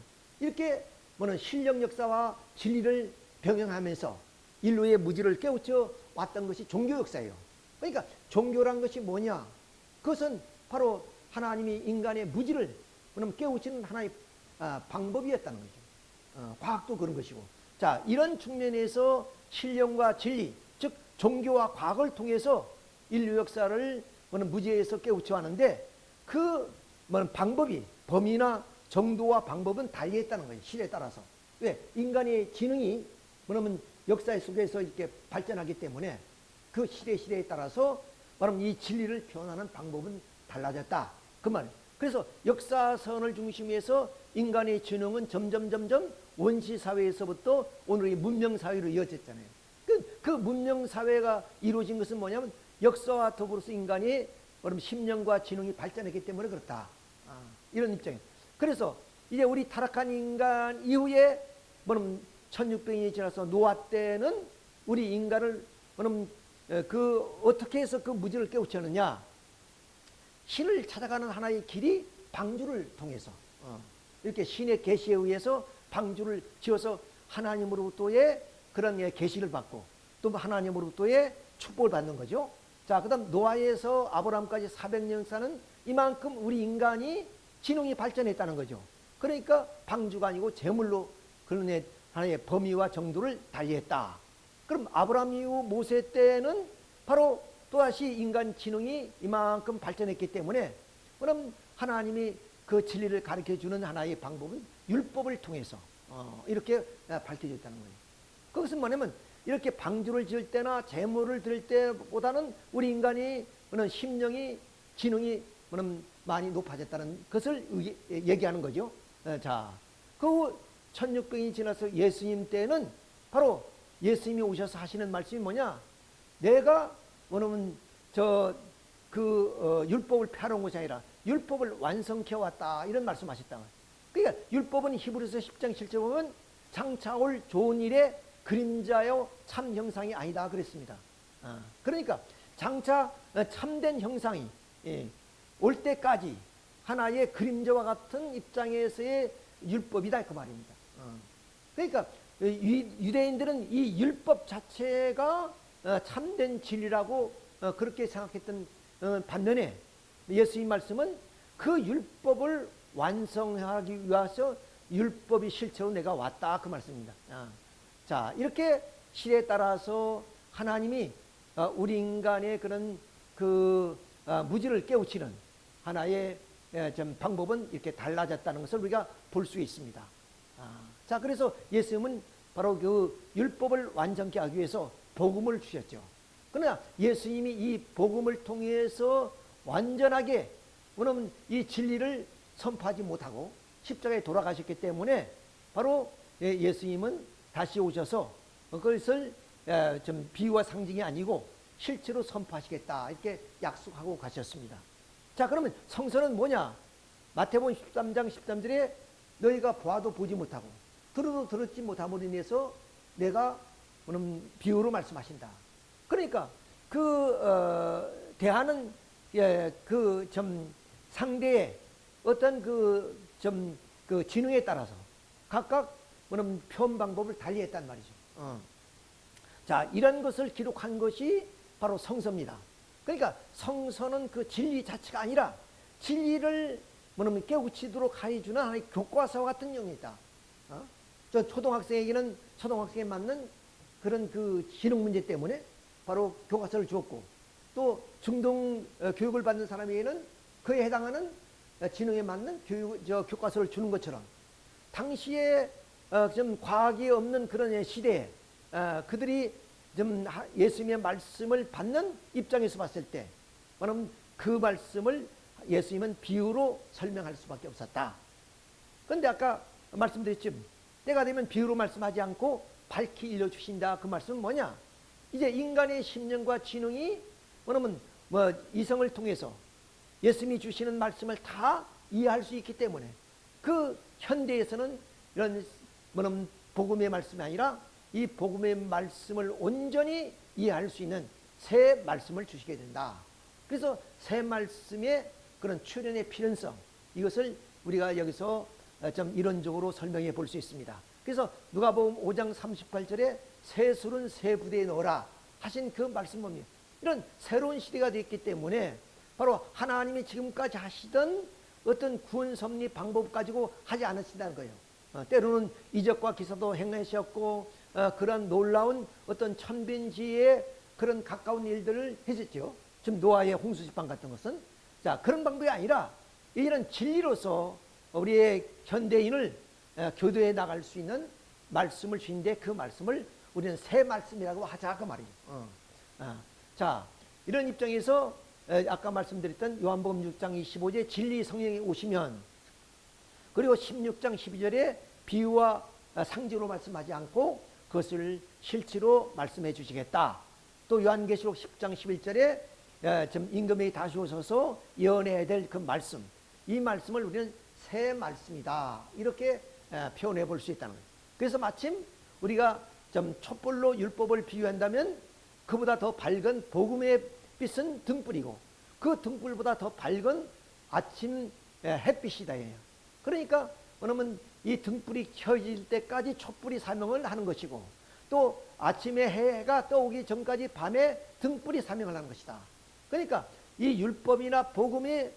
이렇게 뭐는 신령 역사와 진리를 병행하면서 인류의 무지를 깨우쳐 왔던 것이 종교 역사예요. 그러니까 종교란 것이 뭐냐? 그것은 바로 하나님이 인간의 무지를 깨우치는 하나의 방법이었다는 거죠. 과학도 그런 것이고. 자, 이런 측면에서 신령과 진리, 즉 종교와 과학을 통해서 인류 역사를 무지에서 깨우쳐 왔는데, 그 방법이, 범위나 정도와 방법은 달리했다는 거예요. 시대에 따라서. 왜? 인간의 지능이 역사 속에서 이렇게 발전하기 때문에 그 시대에 따라서 이 진리를 표현하는 방법은 달라졌다. 그 말. 그래서 역사선을 중심해서 인간의 지능은 점점 원시사회에서부터 오늘의 문명사회로 이어졌잖아요. 그 문명사회가 이루어진 것은 뭐냐면 역사와 더불어서 인간이 심령과 지능이 발전했기 때문에 그렇다. 이런 입장이에요. 그래서 이제 우리 타락한 인간 이후에 1600년이 지나서 노아 때는 우리 인간을 어떻게 해서 그 무지를 깨우쳤느냐? 신을 찾아가는 하나의 길이 방주를 통해서 이렇게 신의 계시에 의해서 방주를 지어서 하나님으로부터의 그런 계시를 받고 또 하나님으로부터의 축복을 받는 거죠. 자, 그다음 노아에서 아브라함까지 400년 사는 이만큼 우리 인간이 지능이 발전했다는 거죠. 그러니까 방주가 아니고 제물로 그런 하나의 범위와 정도를 달리했다. 그럼 아브라함 이후 모세 때는 바로 또다시 인간 지능이 이만큼 발전했기 때문에 그럼 하나님이 그 진리를 가르쳐주는 하나의 방법은 율법을 통해서 이렇게 밝혀졌다는 거예요. 그것은 뭐냐면 이렇게 방주를 지을 때나 제물을 드릴 때보다는 우리 인간이 심령이 지능이 많이 높아졌다는 것을 얘기하는 거죠. 자, 그 1600년이 지나서 예수님 때는 바로 예수님이 오셔서 하시는 말씀이 뭐냐? 내가 율법을 펴놓은 것이 아니라 율법을 완성케 왔다, 이런 말씀하셨다. 그러니까 율법은 히브리서 10장 7절 보면 장차 올 좋은 일의 그림자요 참 형상이 아니다 그랬습니다. 그러니까 장차 참된 형상이 올 때까지 하나의 그림자와 같은 입장에서의 율법이다 그 말입니다. 그러니까 유대인들은 이 율법 자체가 참된 진리라고 그렇게 생각했던 반면에 예수님 말씀은 그 율법을 완성하기 위해서 율법이 실체로 내가 왔다 그 말씀입니다. 자, 이렇게 시대에 따라서 하나님이 우리 인간의 그런 무지를 깨우치는 하나의 방법은 이렇게 달라졌다는 것을 우리가 볼 수 있습니다. 자, 그래서 예수님은 바로 그 율법을 완전케 하기 위해서 복음을 주셨죠. 그러나 예수님이 이 복음을 통해서 완전하게 이 진리를 선포하지 못하고 십자가에 돌아가셨기 때문에 바로 예수님은 다시 오셔서 그것을 좀 비유와 상징이 아니고 실제로 선포하시겠다 이렇게 약속하고 가셨습니다. 자, 그러면 성서는 뭐냐? 마태복음 13장 13절에 너희가 보아도 보지 못하고 들어도 듣지 못함으로 인해서 내가 비유로 말씀하신다. 그러니까 대하는 그 좀 상대의 어떤 그 지능에 따라서 각각 뭐냐면 표현 방법을 달리했단 말이죠. 자, 이런 것을 기록한 것이 바로 성서입니다. 그러니까 성서는 그 진리 자체가 아니라 진리를 뭐냐면 깨우치도록 해주는 하나의 교과서와 같은 영이다. 저 초등학생에게는 초등학생에 맞는 그런 그 지능 문제 때문에 바로 교과서를 주었고, 또 중등 교육을 받는 사람에게는 그에 해당하는 지능에 맞는 교과서를 주는 것처럼, 당시에 좀 과학이 없는 그런 시대에 그들이 좀 예수님의 말씀을 받는 입장에서 봤을 때, 그럼 그 말씀을 예수님은 비유로 설명할 수밖에 없었다. 그런데 아까 말씀드렸죠. 때가 되면 비유로 말씀하지 않고 밝히 일러주신다. 그 말씀은 뭐냐? 이제 인간의 심령과 지능이 뭐냐면 이성을 통해서 예수님이 주시는 말씀을 다 이해할 수 있기 때문에, 그 현대에서는 이런 뭐냐면 복음의 말씀이 아니라 이 복음의 말씀을 온전히 이해할 수 있는 새 말씀을 주시게 된다. 그래서 새 말씀의 그런 출현의 필연성, 이것을 우리가 여기서 좀 이론적으로 설명해 볼 수 있습니다. 그래서 누가복음 5장 38절에 새 술은 새 부대에 넣어라 하신 그 말씀 봅니다. 이런 새로운 시대가 됐기 때문에 바로 하나님이 지금까지 하시던 어떤 구원 섭리 방법 가지고 하지 않으신다는 거예요. 때로는 이적과 기사도 행하셨고 그런 놀라운 어떤 천변지의 그런 가까운 일들을 했었죠. 지금 노아의 홍수집방 같은 것은, 자, 그런 방법이 아니라 이런 진리로서 우리의 현대인을 교도해 나갈 수 있는 말씀을 주신데, 그 말씀을 우리는 새 말씀이라고 하자 그 말이죠. 자, 이런 입장에서 아까 말씀드렸던 요한복음 6장 25절에 진리 성령이 오시면, 그리고 16장 12절에 비유와 상징으로 말씀하지 않고 그것을 실체로 말씀해 주시겠다. 또 요한계시록 10장 11절에 임금이 다시 오셔서 예언해야 될 그 말씀, 이 말씀을 우리는 새 말씀이다, 이렇게 표현해 볼 수 있다는 거예요. 그래서 마침 우리가 좀 촛불로 율법을 비유한다면 그보다 더 밝은 복음의 빛은 등불이고, 그 등불보다 더 밝은 아침 햇빛이다. 그러니까 뭐냐면 이 등불이 켜질 때까지 촛불이 사명을 하는 것이고, 또 아침에 해가 떠오기 전까지 밤에 등불이 사명을 하는 것이다. 그러니까 이 율법이나 복음이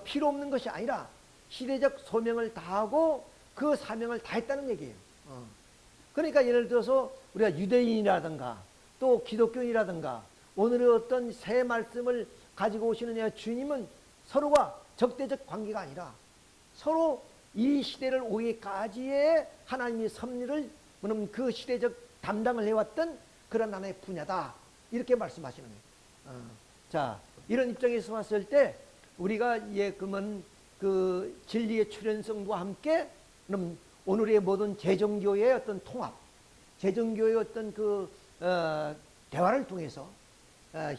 필요 없는 것이 아니라 시대적 소명을 다하고 그 사명을 다했다는 얘기예요. 그러니까 예를 들어서 우리가 유대인이라든가 또 기독교인이라든가 오늘의 어떤 새 말씀을 가지고 오시는 주님은 서로가 적대적 관계가 아니라 서로 이 시대를 오기까지의 하나님의 섭리를 그 시대적 담당을 해왔던 그런 하나의 분야다, 이렇게 말씀하시는 거예요. 자, 이런 입장에서 봤을 때 우리가 그러면 그 진리의 출현성과 함께 오늘의 모든 재정교의 어떤 통합, 재정교의 어떤 그 대화를 통해서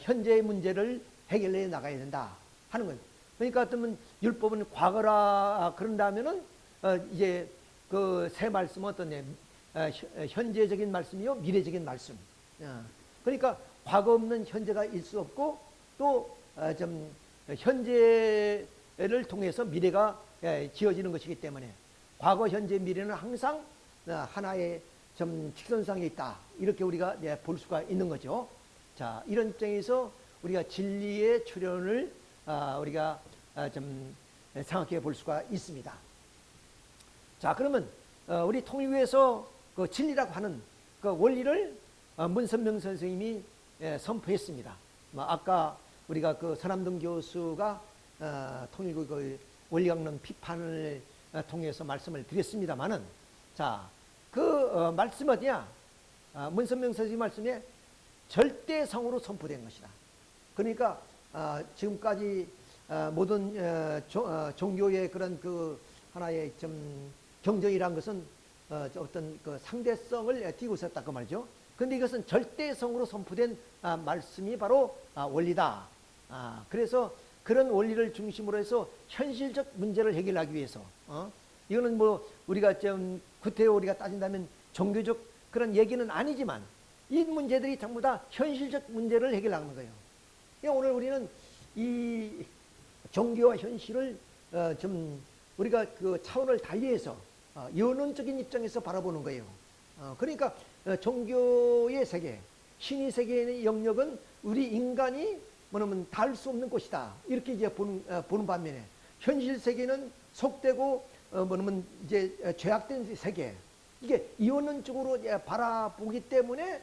현재의 문제를 해결해 나가야 된다 하는 거예요. 그러니까 어떤 율법은 과거라 그런다면은 이제 그 새 말씀은 어떤 현재적인 말씀이요, 미래적인 말씀. 그러니까 과거 없는 현재가 있을 수 없고, 또 좀 현재를 통해서 미래가 지어지는 것이기 때문에 과거, 현재, 미래는 항상 하나의 좀 직선상에 있다, 이렇게 우리가 볼 수가 있는 거죠. 자, 이런 입장에서 우리가 진리의 출현을 우리가 좀 생각해 볼 수가 있습니다. 자, 그러면 우리 통일교에서 그 진리라고 하는 그 원리를 문선명 선생님이 선포했습니다. 아까 우리가 그 서남동 교수가 통일교 그 원리강론 비판을 통해서 말씀을 드렸습니다만은, 자, 그 말씀 어디냐? 문선명 선생님 말씀에 절대성으로 선포된 것이다. 그러니까 지금까지 모든 종교의 그런 그 하나의 좀 경쟁이란 것은 어떤 그 상대성을 띠고 있었다 그 말이죠. 그런데 이것은 절대성으로 선포된 말씀이 바로 원리다. 그래서 그런 원리를 중심으로 해서 현실적 문제를 해결하기 위해서, 이거는 뭐 우리가 좀 구태여 우리가 따진다면 종교적 그런 얘기는 아니지만, 이 문제들이 전부 다 현실적 문제를 해결하는 거예요. 그러니까 오늘 우리는 이 종교와 현실을 좀 우리가 그 차원을 달리해서 연원적인 입장에서 바라보는 거예요. 그러니까 종교의 세계, 신의 세계의 영역은 우리 인간이 뭐냐면 닿을 수 없는 곳이다. 이렇게 이제 보는 반면에 현실 세계는 속되고 뭐냐면 이제 죄악된 세계. 이게 이원론적으로 바라보기 때문에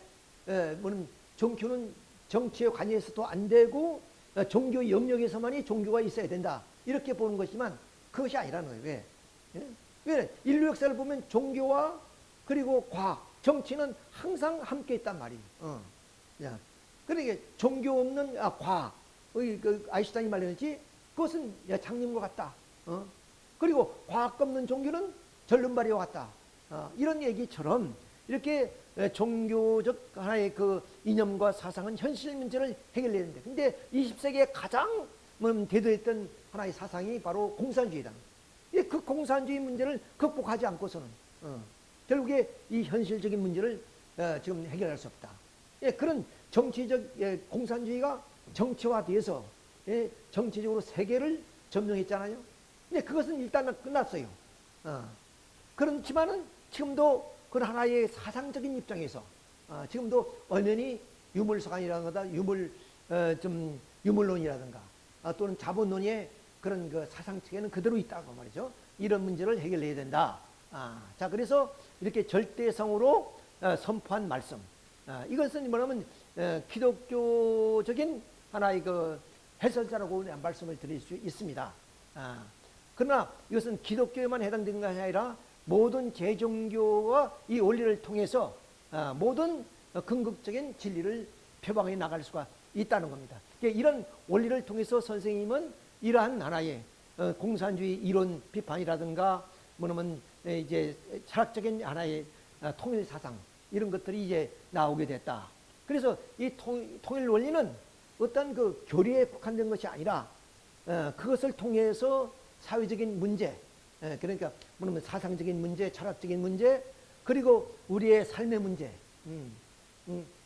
뭐냐면 종교는 정치에 관여해서도 안 되고 종교 영역에서만이 종교가 있어야 된다. 이렇게 보는 것이지만 그것이 아니라는 거예요. 왜? 왜? 인류 역사를 보면 종교와 그리고 과학, 정치는 항상 함께 있단 말이에요. 그러니까 종교 없는 과학, 그 아인슈타인이 말했지, 그것은 장님과 같다. 그리고 과학 없는 종교는 절름발이와 같다. 이런 얘기처럼 이렇게 종교적 하나의 그 이념과 사상은 현실 문제를 해결해야 되는데, 근데 20세기에 가장 대두했던 하나의 사상이 바로 공산주의다. 그 공산주의 문제를 극복하지 않고서는 결국에 이 현실적인 문제를 지금 해결할 수 없다. 그런 정치적 공산주의가 정치화돼서 정치적으로 세계를 점령했잖아요. 근데 그것은 일단 끝났어요. 그렇지만은 지금도 그 하나의 사상적인 입장에서 지금도 엄연히 유물서관이라든가 유물론이라든가 또는 자본론의 그런 그 사상 체계는 그대로 있다고 말이죠. 이런 문제를 해결해야 된다. 자, 그래서 이렇게 절대성으로 선포한 말씀. 이것은 뭐냐면 기독교적인 하나의 그 해설자라고 말씀을 드릴 수 있습니다. 그러나 이것은 기독교에만 해당되는 것이 아니라 모든 제종교와 이 원리를 통해서 모든 궁극적인 진리를 표방해 나갈 수가 있다는 겁니다. 이런 원리를 통해서 선생님은 이러한 하나의 공산주의 이론 비판이라든가 뭐냐면 이제 철학적인 하나의 통일 사상 이런 것들이 이제 나오게 됐다. 그래서 이 통일 원리는 어떤 그 교리에 국한된 것이 아니라 그것을 통해서 사회적인 문제, 그러니까 뭐냐면 사상적인 문제, 철학적인 문제, 그리고 우리의 삶의 문제,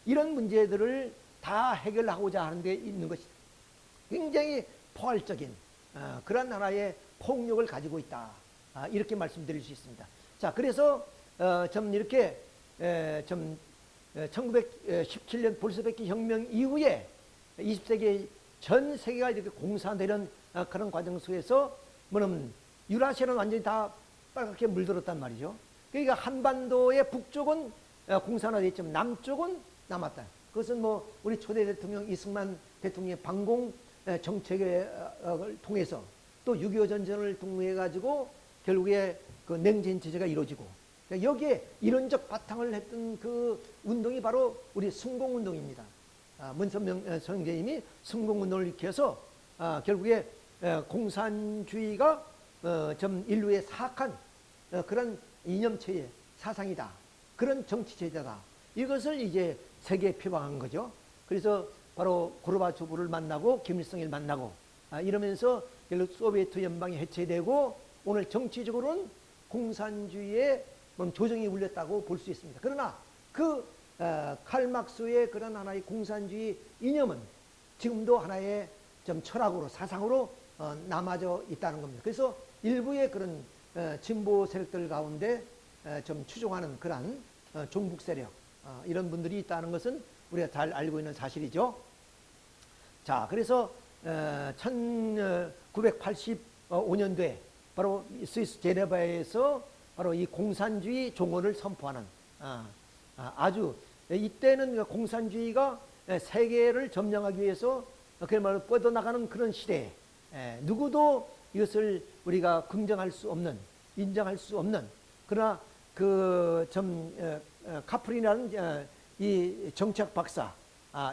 이런 문제들을 다 해결하고자 하는 데 있는 것이 굉장히 포괄적인 그런 하나의 폭력을 가지고 있다. 이렇게 말씀드릴 수 있습니다. 자, 그래서 좀 이렇게 1917년 볼셰비키 혁명 이후에 20세기 전 세계가 이렇게 공산되는 그런 과정 속에서 뭐냐면 유라시아는 완전히 다 빨갛게 물들었단 말이죠. 그러니까 한반도의 북쪽은 공산화됐지만 남쪽은 남았다. 그것은 뭐 우리 초대 대통령 이승만 대통령의 방공 정책을 통해서 또 6.25 전쟁을 통해 가지고 결국에 그 냉전 체제가 이루어지고 여기에 이론적 바탕을 했던 그 운동이 바로 우리 순공운동입니다. 문선명 선생님이 순공운동을 일으켜서 결국에 공산주의가 좀 인류의 사악한 그런 이념체제 사상이다. 그런 정치체제다. 이것을 이제 세계에 표방한 거죠. 그래서 바로 고르바초프를 만나고 김일성을 만나고 이러면서 결국 소비에트 연방이 해체되고 오늘 정치적으로는 공산주의의 조정이 울렸다고 볼 수 있습니다. 그러나 그 칼막스의 그런 하나의 공산주의 이념은 지금도 하나의 좀 철학으로 사상으로 남아져 있다는 겁니다. 그래서 일부의 그런 진보 세력들 가운데 좀 추종하는 그런 종북 세력 이런 분들이 있다는 것은 우리가 잘 알고 있는 사실이죠. 자, 그래서 1985년도에 바로 스위스 제네바에서 바로 이 공산주의 종언을 선포하는 아주 이때는 공산주의가 세계를 점령하기 위해서 그야말로 뻗어나가는 그런 시대에 누구도 이것을 우리가 긍정할 수 없는, 인정할 수 없는, 그러나 그 카프린이라는 이 정책 박사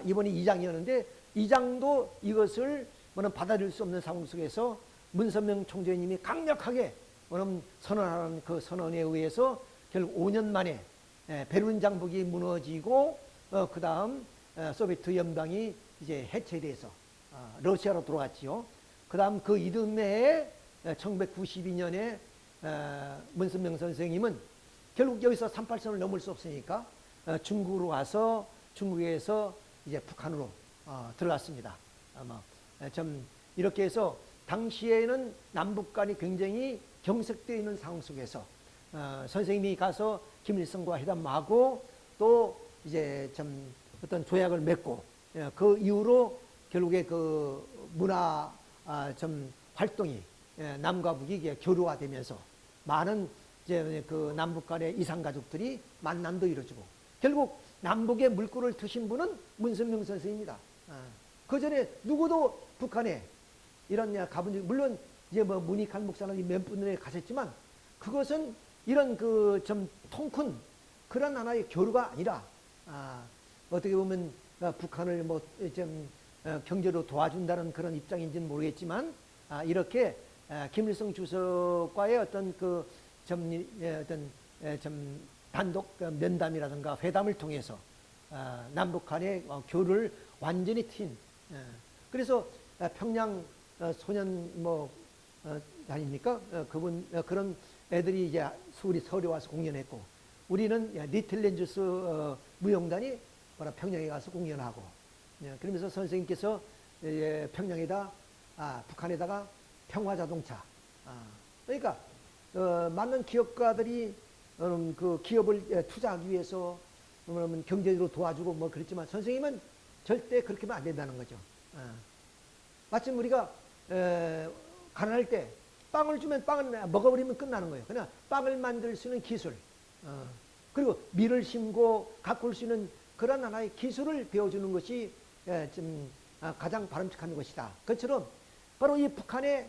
이번이 이장이었는데 이장도 이것을 받아들일 수 없는 상황 속에서 문선명 총재님이 강력하게 선언하는 그 선언에 의해서 결국 5년 만에 베를린 장벽이 무너지고 그 다음 소비에트 연방이 이제 해체돼서 러시아로 들어갔지요. 그 다음 그 이듬해에 1992년에 문선명 선생님은 결국 여기서 38선을 넘을 수 없으니까 중국으로 가서 중국에서 이제 북한으로 들어갔습니다. 아마 좀 이렇게 해서 당시에는 남북 간이 굉장히 경색되어 있는 상황 속에서 선생님이 가서 김일성과 회담하고 또 이제 좀 어떤 조약을 맺고 그 이후로 결국에 그 문화 좀 활동이 남과 북이 교류화되면서 많은 이제 그 남북 간의 이산 가족들이 만남도 이루어지고 결국 남북의 물꼬를 트신 분은 문선명 선생입니다. 그 전에 누구도 북한에 이런 가본 적 물론 이제 뭐 문익환 목사는 몇 분에 가셨지만 그것은 이런 그 좀 통큰 그런 하나의 교류가 아니라 어떻게 보면 북한을 뭐 좀 경제로 도와준다는 그런 입장인지는 모르겠지만 이렇게 김일성 주석과의 어떤 그 어떤 좀 단독 면담이라든가 회담을 통해서 남북 간의 교류를 완전히 트인 그래서 평양 소년 뭐 아닙니까? 그분 그런 애들이 이제 서울에 와서 공연했고 우리는 리틀렌즈스 무용단이 평양에 가서 공연하고 그러면서 선생님께서 평양에다 북한에다가 평화자동차 그러니까 많은 기업가들이 그 기업을 투자하기 위해서 경제적으로 도와주고 뭐 그랬지만 선생님은 절대 그렇게 하면 안 된다는 거죠. 마침 우리가 가난할 때 빵을 주면 빵을 먹어버리면 끝나는 거예요. 그냥 빵을 만들 수 있는 기술 그리고 밀을 심고 가꿀 수 있는 그런 하나의 기술을 배워주는 것이 좀 가장 바람직한 것이다. 그처럼 바로 이 북한의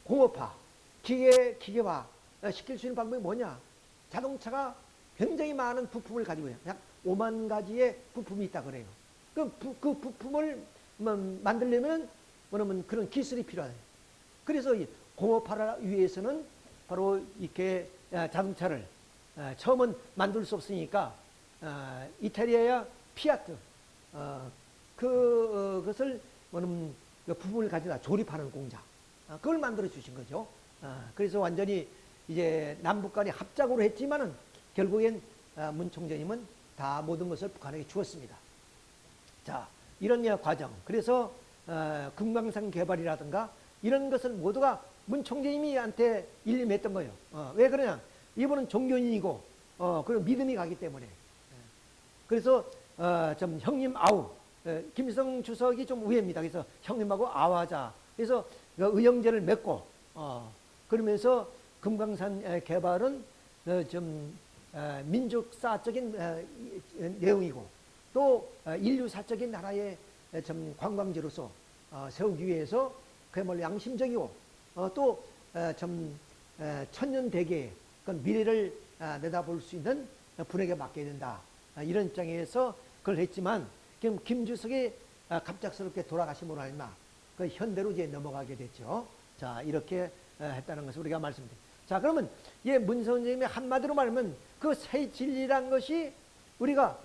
공업화, 기계화 시킬 수 있는 방법이 뭐냐? 자동차가 굉장히 많은 부품을 가지고 있어요. 약 5만 가지의 부품이 있다 그래요. 그 부품을 만들려면 뭐냐면 그런 기술이 필요해요. 그래서 이 공업화를 위해서는 바로 이렇게 자동차를 처음은 만들 수 없으니까 이탈리아야 피아트 그것을 뭐냐면 그 부품을 가져다 조립하는 공장 그걸 만들어 주신 거죠. 그래서 완전히 이제 남북 간이 합작으로 했지만은 결국엔 문 총재님은 다 모든 것을 북한에게 주었습니다. 자, 이런 과정. 그래서 금강산 개발이라든가 이런 것은 모두가 문 총재님이한테 일림했던 거예요. 왜 그러냐? 이분은 종교인이고 그리고 믿음이 가기 때문에. 그래서 좀 형님 아우 김일성 주석이 좀 우애입니다. 그래서 형님하고 아우하자. 그래서 의형제를 맺고 그러면서 금강산 개발은 좀 민족사적인 내용이고 또 인류사적인 나라의 좀 관광지로서 세우기 위해서 그야말로 양심적이고 또 좀 천년대계의 미래를 내다볼 수 있는 분에게 맡겨야 된다. 이런 입장에서 그걸 했지만 김 주석이 갑작스럽게 돌아가심으로 인하 그 현대로 이제 넘어가게 됐죠. 자, 이렇게 했다는 것을 우리가 말씀드립니다. 자, 그러면 문 선생님의 한마디로 말하면 그 새 진리란 것이 우리가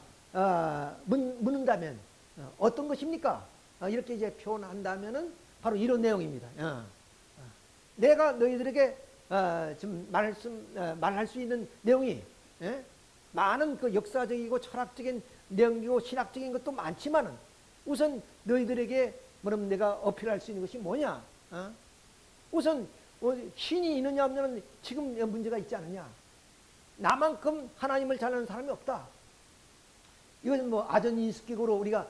묻는다면 어떤 것입니까? 이렇게 이제 표현한다면은 바로 이런 내용입니다. 내가 너희들에게 지금 말할 수 있는 내용이 많은 그 역사적이고 철학적인 내용이고 신학적인 것도 많지만은 우선 너희들에게 뭐냐면 내가 어필할 수 있는 것이 뭐냐? 우선 신이 있느냐 없느냐는 지금 문제가 있지 않느냐? 나만큼 하나님을 잘 아는 사람이 없다. 이건 뭐 아전인식적으로 우리가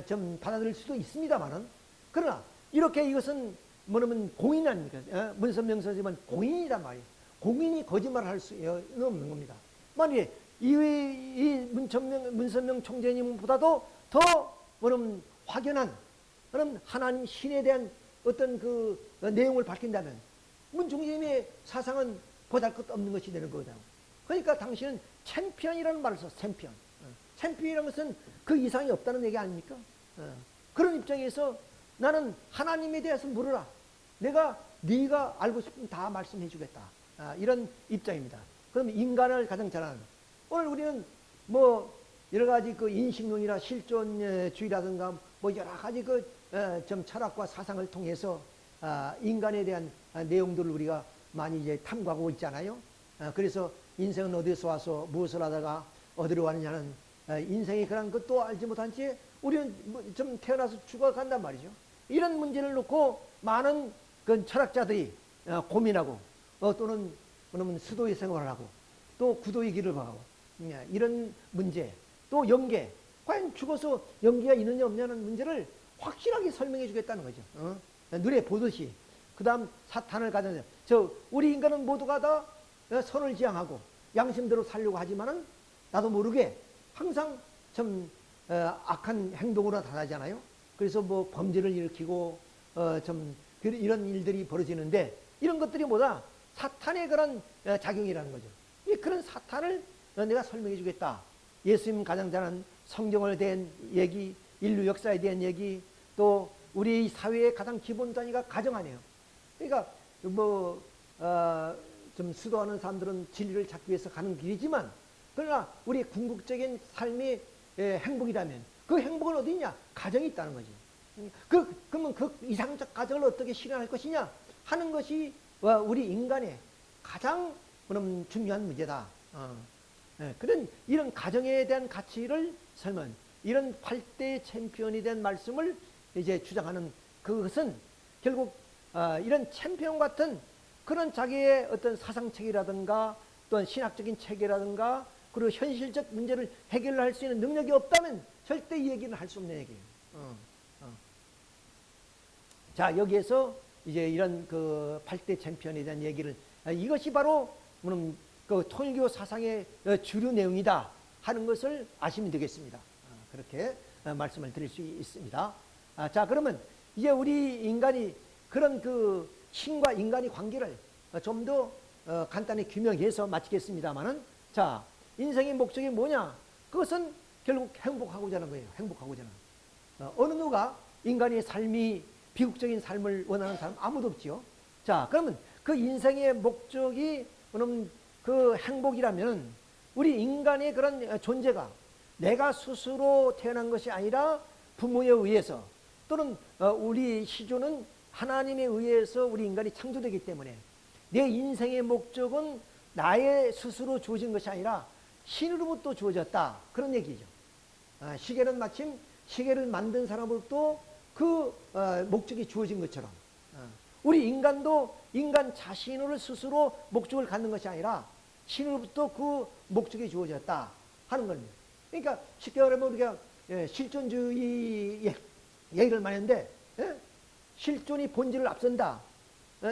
좀 받아들일 수도 있습니다만은 그러나 이렇게 이것은 뭐냐면 공인 아닙니까? 문선명 선생님은 공인이란 말이에요. 공인이 거짓말을 할 수 없는 겁니다. 만약에 이 문선명 총재님보다도 더 뭐냐면 확연한 그럼 하나님 신에 대한 어떤 그 내용을 밝힌다면 문 총재님의 사상은 보잘것없는 것이 되는 거다. 그러니까 당신은 챔피언이라는 말을 써. 챔피언. 챔피언이라는 것은 그 이상이 없다는 얘기 아닙니까? 그런 입장에서 나는 하나님에 대해서 물어라. 네가 알고 싶으면 다 말씀해 주겠다. 이런 입장입니다. 그럼 인간을 가장 잘 아는. 오늘 우리는 뭐 여러 가지 그 인식론이나 실존주의라든가 뭐 여러 가지 그 좀 철학과 사상을 통해서 인간에 대한 내용들을 우리가 많이 이제 탐구하고 있잖아요. 그래서 인생은 어디서 와서 무엇을 하다가 어디로 가느냐는 인생이 그런 것도 알지 못한 채 우리는 좀 태어나서 죽어간단 말이죠. 이런 문제를 놓고 많은 그 철학자들이 고민하고 또는 그러면 수도의 생활을 하고 또 구도의 길을 봐가고 이런 문제 또 영계 과연 죽어서 영계가 있느냐 없느냐는 문제를 확실하게 설명해 주겠다는 거죠. 눈에 보듯이. 그 다음 사탄을 가져내. 우리 인간은 모두가 다 선을 지향하고 양심대로 살려고 하지만은 나도 모르게 항상 좀 악한 행동으로 나타나잖아요. 그래서 뭐 범죄를 일으키고 좀 이런 일들이 벌어지는데 이런 것들이 뭐다? 사탄의 그런 작용이라는 거죠. 그런 사탄을 내가 설명해 주겠다. 예수님 가장 잘하는 성경에 대한 얘기, 인류 역사에 대한 얘기, 또 우리 사회의 가장 기본 단위가 가정 아니에요. 그러니까 좀 수도하는 사람들은 진리를 찾기 위해서 가는 길이지만 그러나 우리 궁극적인 삶이 행복이라면 그 행복은 어디 있냐? 가정이 있다는 거지. 그러면 그 이상적 가정을 어떻게 실현할 것이냐 하는 것이 우리 인간의 가장 그럼 중요한 문제다. 그런 이런 가정에 대한 가치를 설명, 이런 8대 챔피언이 된 말씀을 이제 주장하는 그것은 결국 이런 챔피언 같은 그런 자기의 어떤 사상책이라든가 또는 신학적인 체계라든가 그리고 현실적 문제를 해결할 수 있는 능력이 없다면 절대 이 얘기는 할 수 없는 얘기예요. 자, 여기에서 이제 이런 그 8대 챔피언에 대한 얘기를 이것이 바로 그 통일교 사상의 주류 내용이다 하는 것을 아시면 되겠습니다. 그렇게 말씀을 드릴 수 있습니다. 자, 그러면 이제 우리 인간이 그런 그 신과 인간의 관계를 좀 더 간단히 규명해서 마치겠습니다만은, 자, 인생의 목적이 뭐냐? 그것은 결국 행복하고자 하는 거예요. 행복하고자 하는. 어느 누가 인간의 삶이 비극적인 삶을 원하는 사람 아무도 없지요. 자, 그러면 그 인생의 목적이 그럼 그 행복이라면 우리 인간의 그런 존재가 내가 스스로 태어난 것이 아니라 부모에 의해서 또는 우리 시조는 하나님에 의해서 우리 인간이 창조되기 때문에 내 인생의 목적은 나의 스스로 주어진 것이 아니라 신으로부터 주어졌다. 그런 얘기죠. 시계는 마침 시계를 만든 사람으로부터 그 목적이 주어진 것처럼 우리 인간도 인간 자신을 스스로 목적을 갖는 것이 아니라 신으로부터 그 목적이 주어졌다 하는 겁니다. 그러니까 쉽게 말하면 우리가 실존주의 얘기를 많이 하는데 실존이 본질을 앞선다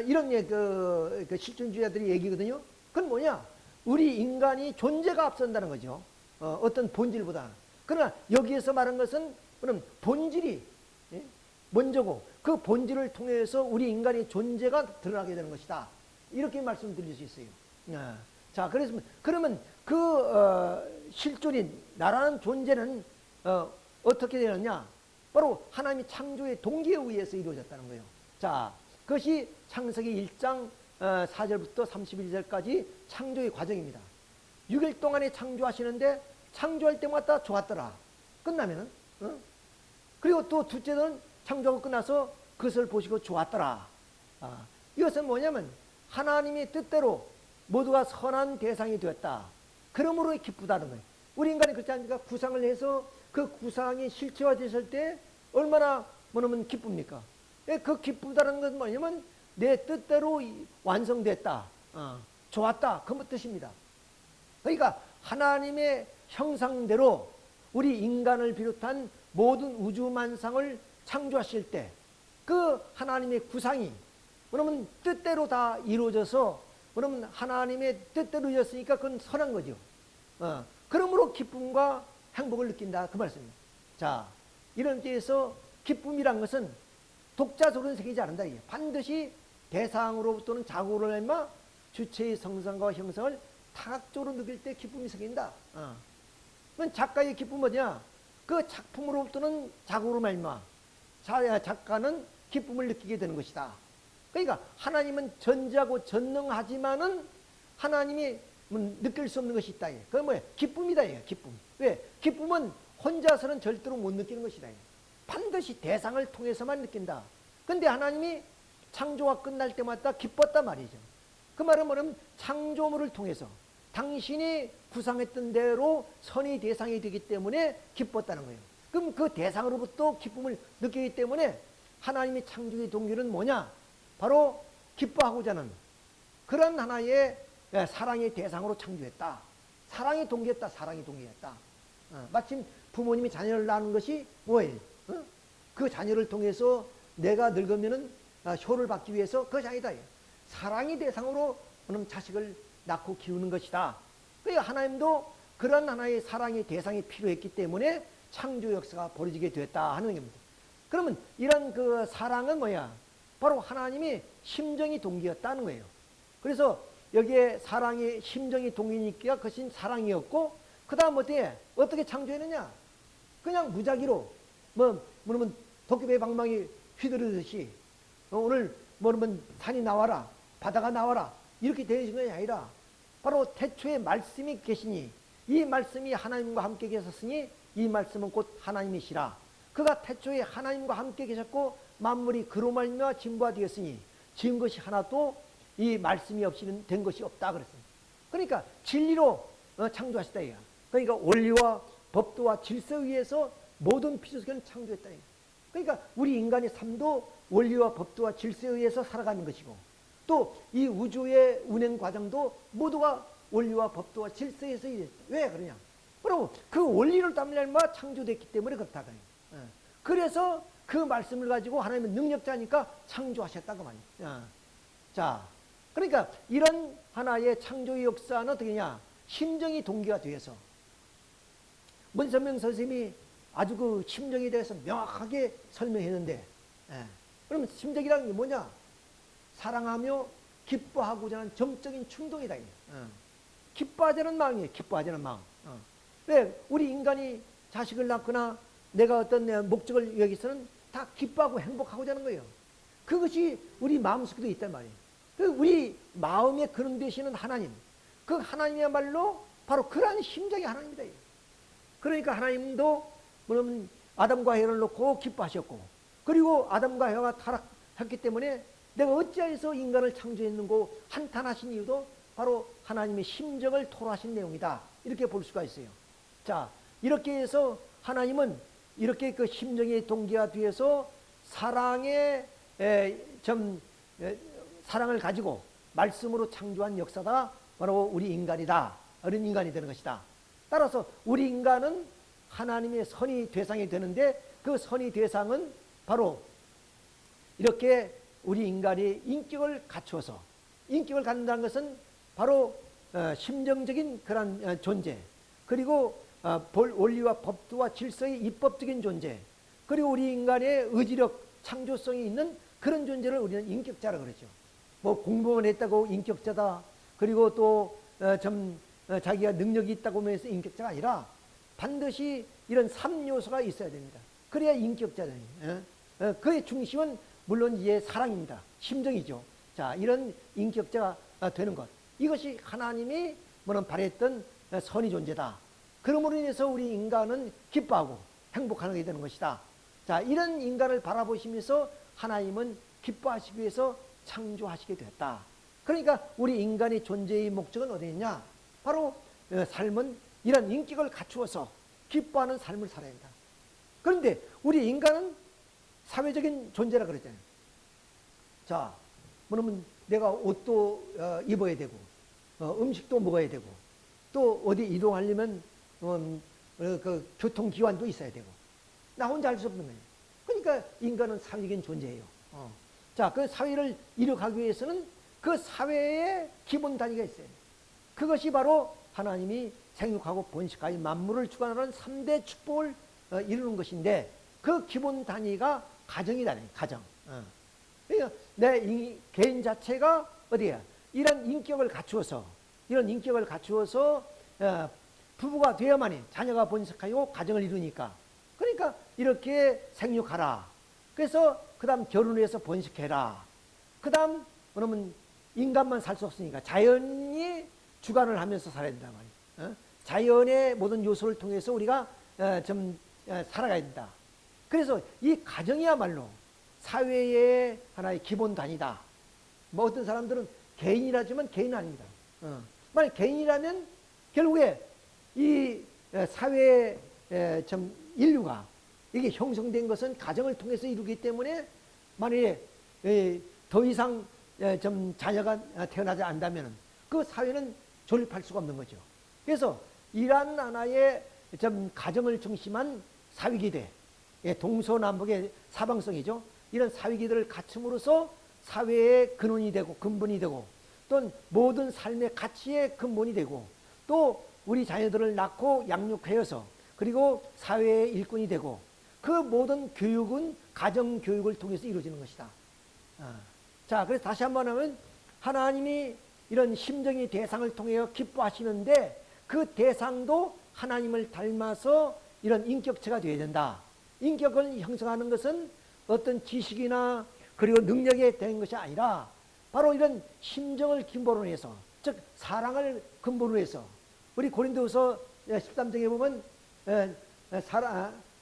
이런 그 실존주의자들이 얘기거든요. 그건 뭐냐? 우리 인간이 존재가 앞선다는 거죠. 어떤 본질보다. 그러나 여기에서 말한 것은 그럼 본질이 먼저고 그 본질을 통해서 우리 인간의 존재가 드러나게 되는 것이다. 이렇게 말씀드릴 수 있어요. 자, 그러면 그 실존인 나라는 존재는 어떻게 되느냐? 바로 하나님이 창조의 동기에 의해서 이루어졌다는 거예요. 자, 그것이 창세기 1장 4절부터 31절까지 창조의 과정입니다. 6일 동안에 창조하시는데 창조할 때마다 좋았더라. 끝나면은 그리고 또 둘째는 창조하고 끝나서 그것을 보시고 좋았더라. 이것은 뭐냐면 하나님의 뜻대로 모두가 선한 대상이 되었다. 그러므로 기쁘다는 거예요. 우리 인간이 그렇지 않습니까? 구상을 해서 그 구상이 실체화됐을 때 얼마나 뭐냐면 기쁩니까? 그 기쁘다는 것은 뭐냐면 내 뜻대로 완성됐다. 좋았다. 그 뜻입니다. 그러니까 하나님의 형상대로 우리 인간을 비롯한 모든 우주만상을 창조하실 때 그 하나님의 구상이 그러면 뜻대로 다 이루어져서 그러면 하나님의 뜻대로 이루어졌으니까 그건 선한 거죠. 그러므로 기쁨과 행복을 느낀다. 그 말씀입니다. 자, 이런 데에서 기쁨이란 것은 독자적으로는 생기지 않는다. 반드시 대상으로부터는 자고로 얼마 주체의 성상과 형성을 타각적으로 느낄 때 기쁨이 생긴다. 그건 작가의 기쁨은 뭐냐? 그 작품으로부터는 자고로 말마 작가는 기쁨을 느끼게 되는 것이다. 그러니까 하나님은 전지하고 전능하지만은 하나님이 느낄 수 없는 것이 있다. 그건 뭐야? 기쁨이다. 기쁨. 왜? 기쁨은 혼자서는 절대로 못 느끼는 것이다. 반드시 대상을 통해서만 느낀다. 근데 하나님이 창조가 끝날 때마다 기뻤단 말이죠. 그 말은 뭐냐면 창조물을 통해서 당신이 구상했던 대로 선의 대상이 되기 때문에 기뻤다는 거예요. 그럼 그 대상으로부터 기쁨을 느끼기 때문에 하나님의 창조의 동기는 뭐냐? 바로 기뻐하고자 하는 그런 하나의 사랑의 대상으로 창조했다. 사랑이 동기였다. 사랑이 동기였다. 마침 부모님이 자녀를 낳는 것이 뭐예요? 그 자녀를 통해서 내가 늙으면은 효를 받기 위해서 그것이 아니다. 사랑의 대상으로 자식을 낳고 키우는 것이다. 그러니까 하나님도 그런 하나의 사랑의 대상이 필요했기 때문에 창조 역사가 벌어지게 되었다 하는 겁니다. 그러면 이런 그 사랑은 뭐야? 바로 하나님이 심정이 동기였다는 거예요. 그래서 여기에 사랑의 심정이 동기니까 그것이 사랑이었고, 그 다음 어떻게 창조했느냐? 그냥 무작위로 뭐냐면 도깨비 방망이 휘두르듯이 오늘 뭐냐면 산이 나와라, 바다가 나와라 이렇게 되는 것이 아니라 바로 태초에 말씀이 계시니 이 말씀이 하나님과 함께 계셨으니 이 말씀은 곧 하나님이시라. 그가 태초에 하나님과 함께 계셨고 만물이 그로 말미암아 진부가 되었으니 지은 것이 하나도 이 말씀이 없이는 된 것이 없다 그랬습니다. 그러니까 진리로 창조하시다. 그러니까 원리와 법도와 질서에 의해서 모든 피조세계는 창조했다. 그러니까 우리 인간의 삶도 원리와 법도와 질서에 의해서 살아가는 것이고, 또 이 우주의 운행 과정도 모두가 원리와 법도와 질서에 의해서 왜 그러냐? 바로 그 원리를 따르면 창조됐기 때문에 그렇다. 그래서 그 말씀을 가지고 하나님은 능력자니까 창조하셨다고 말이야. 자, 그러니까 이런 하나의 창조의 역사는 어떻게냐? 심정이 동기가 되어서 문선명 선생님이 아주 그 심정에 대해서 명확하게 설명했는데, 그러면 심정이라는 게 뭐냐? 사랑하며 기뻐하고자 하는 정적인 충동이다. 기뻐하자는 마음이에요. 기뻐하자는 마음. 왜? 우리 인간이 자식을 낳거나 내가 어떤 목적을 위해서는 다 기뻐하고 행복하고자 하는 거예요. 그것이 우리 마음속에도 있단 말이에요. 우리 마음에 근원 되시는 하나님, 그 하나님이야말로 바로 그러한 심정이 하나님이다. 그러니까 하나님도 뭐냐면 아담과 해를 놓고 기뻐하셨고, 그리고 아담과 해가 타락했기 때문에 내가 어찌하여서 인간을 창조했는고 한탄하신 이유도 바로 하나님의 심정을 토로하신 내용이다. 이렇게 볼 수가 있어요. 자, 이렇게 해서 하나님은 이렇게 그 심정의 동기화 뒤에서 사랑의 사랑을 가지고 말씀으로 창조한 역사가 바로 우리 인간이다. 어린 인간이 되는 것이다. 따라서 우리 인간은 하나님의 선의 대상이 되는데 그 선의 대상은 바로 이렇게 우리 인간이 인격을 갖추어서, 인격을 갖는다는 것은 바로 심정적인 그런 존재, 그리고 원리와 법도와 질서의 입법적인 존재, 그리고 우리 인간의 의지력, 창조성이 있는 그런 존재를 우리는 인격자라고 그러죠. 뭐 공부만 했다고 인격자다, 그리고 또 자기가 능력이 있다고 해서 인격자가 아니라 반드시 이런 3요소가 있어야 됩니다. 그래야 인격자잖아요. 그의 중심은 물론 이제 사랑입니다. 심정이죠. 자, 이런 인격자가 되는 것, 이것이 하나님이 발했던 선의 존재다. 그러므로 인해서 우리 인간은 기뻐하고 행복하게 되는 것이다. 자, 이런 인간을 바라보시면서 하나님은 기뻐하시기 위해서 창조하시게 되었다. 그러니까 우리 인간의 존재의 목적은 어디 있냐? 바로 삶은 이런 인격을 갖추어서 기뻐하는 삶을 살아야 한다. 그런데 우리 인간은 사회적인 존재라 그랬잖아요. 자, 뭐냐면 내가 옷도 입어야 되고, 음식도 먹어야 되고, 또 어디 이동하려면 그 교통기관도 있어야 되고, 나 혼자 할 수 없는 거예요. 그러니까 인간은 사회적인 존재예요. 자, 그 사회를 이룩하기 위해서는 그 사회의 기본 단위가 있어요. 그것이 바로 하나님이 생육하고 번식하여 만물을 주관하는 3대 축복을 이루는 것인데, 그 기본 단위가 가정이다. 가정. 그러니까 내 개인 자체가 어디야? 이런 인격을 갖추어서 부부가 되어야만이 자녀가 번식하고 가정을 이루니까, 그러니까 이렇게 생육하라. 그래서 그 다음 결혼해서 번식해라. 그 다음 그러면 인간만 살 수 없으니까 자연이 주관을 하면서 살아야 된단 말이에요. 자연의 모든 요소를 통해서 우리가 살아가야 된다. 그래서 이 가정이야말로 사회의 하나의 기본 단위다. 뭐 어떤 사람들은 개인이라지만 개인은 아닙니다. 만약 개인이라면 결국에 이 사회 좀 인류가 이게 형성된 것은 가정을 통해서 이루기 때문에 만약에 더 이상 좀 자녀가 태어나지 않는다면 그 사회는 존립할 수가 없는 거죠. 그래서 이러한 하나의 좀 가정을 중심한 사회기대, 동서남북의 사방성이죠. 이런 사회기대를 갖춤으로써 사회의 근원이 되고 근본이 되고 또 모든 삶의 가치의 근본이 되고 또 우리 자녀들을 낳고 양육하여서 그리고 사회의 일꾼이 되고 그 모든 교육은 가정교육을 통해서 이루어지는 것이다. 자, 그래서 다시 한번 하면 하나님이 이런 심정의 대상을 통해 기뻐하시는데 그 대상도 하나님을 닮아서 이런 인격체가 되어야 된다. 인격을 형성하는 것은 어떤 지식이나 그리고 능력에 대한 것이 아니라 바로 이런 심정을 근본으로 해서, 즉 사랑을 근본으로 해서 우리 고린도후서 13장에 보면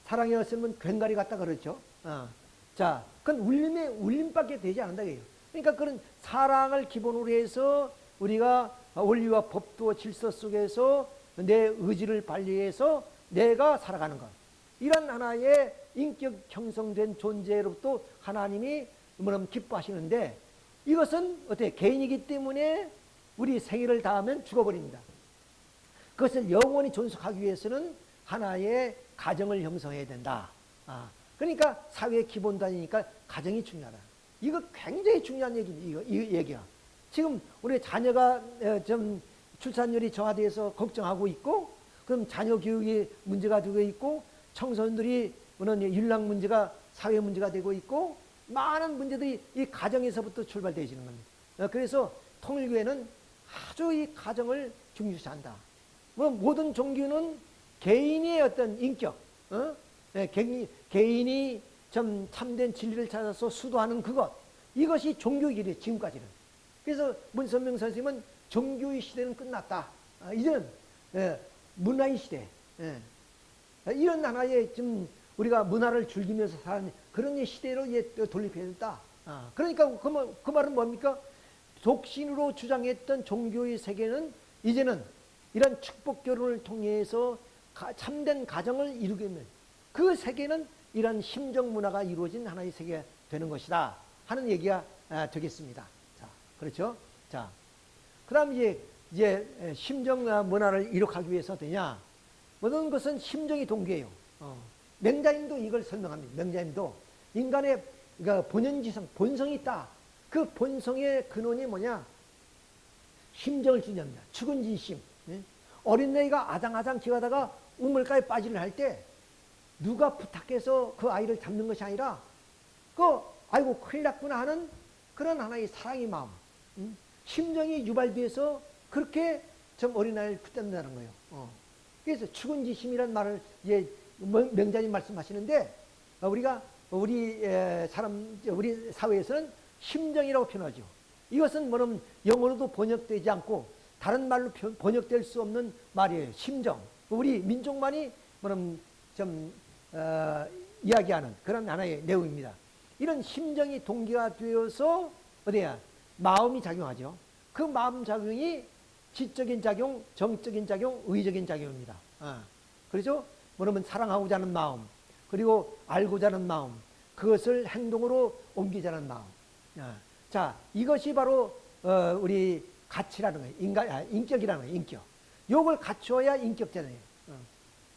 사랑이 없으면 괭가리 같다 그렇죠. 자, 그건 울림밖에 되지 않는다 그래요. 그러니까 그런 사랑을 기본으로 해서 우리가 원리와 법도 질서 속에서 내 의지를 발휘해서 내가 살아가는 것. 이런 하나의 인격 형성된 존재로부터 하나님이 기뻐하시는데 이것은 어떻게 개인이기 때문에 우리 생애를 다하면 죽어버립니다. 그것을 영원히 존속하기 위해서는 하나의 가정을 형성해야 된다. 그러니까 사회의 기본단위니까 가정이 중요하다. 이거 굉장히 중요한 얘기입니다. 이 얘기야. 지금 우리 자녀가 좀 출산율이 저하돼서 걱정하고 있고, 그럼 자녀 교육이 문제가 되고 있고, 청소년들이 윤락 문제가 사회 문제가 되고 있고, 많은 문제들이 이 가정에서부터 출발되어지는 겁니다. 그래서 통일교회는 아주 이 가정을 중요시한다. 모든 종교는 개인의 어떤 인격, 개인이 좀 참된 진리를 찾아서 수도하는 그것, 이것이 종교이기래 지금까지는. 그래서 문선명 선생님은 종교의 시대는 끝났다. 이제는 문화의 시대, 이런 하나의 좀 우리가 문화를 즐기면서 사는 그런 시대로 돌입해야 된다. 그러니까 그 말은 뭡니까? 독신으로 주장했던 종교의 세계는 이제는 이런 축복 결혼을 통해서 참된 가정을 이루게 되면 그 세계는 이런 심정 문화가 이루어진 하나의 세계가 되는 것이다 하는 얘기가 되겠습니다. 자, 그렇죠? 자, 그다음 이제 심정 문화를 이룩하기 위해서 되냐? 모든 것은 심정이 동기예요. 맹자님도 이걸 설명합니다. 맹자님도 인간의 본연지성, 본성이 있다. 그 본성의 근원이 뭐냐? 심정을 주념이다. 죽은 진심. 어린애가 아장아장 기어다가 우물가에 빠지려 할 때 누가 부탁해서 그 아이를 잡는 것이 아니라 아이고 큰일 났구나 하는 그런 하나의 사랑의 마음, 심정이 유발돼서 그렇게 좀 어린아이를 붙잡는다는 거예요. 그래서 죽은 지심이라는 말을 명자님 말씀하시는데 우리 사회에서는 심정이라고 표현하죠. 이것은 뭐냐면 영어로도 번역되지 않고 다른 말로 번역될 수 없는 말이에요. 심정. 우리 민족만이 뭐냐면 좀 이야기하는 그런 하나의 내용입니다. 이런 심정이 동기가 되어서 어디야? 마음이 작용하죠. 그 마음 작용이 지적인 작용, 정적인 작용, 의적인 작용입니다. 그렇죠? 뭐냐면 사랑하고자 하는 마음, 그리고 알고자 하는 마음, 그것을 행동으로 옮기자는 마음. 자, 이것이 바로 우리 가치라는 거예요. 인격이라는 거예요. 인격. 요걸 갖추어야 인격잖아요.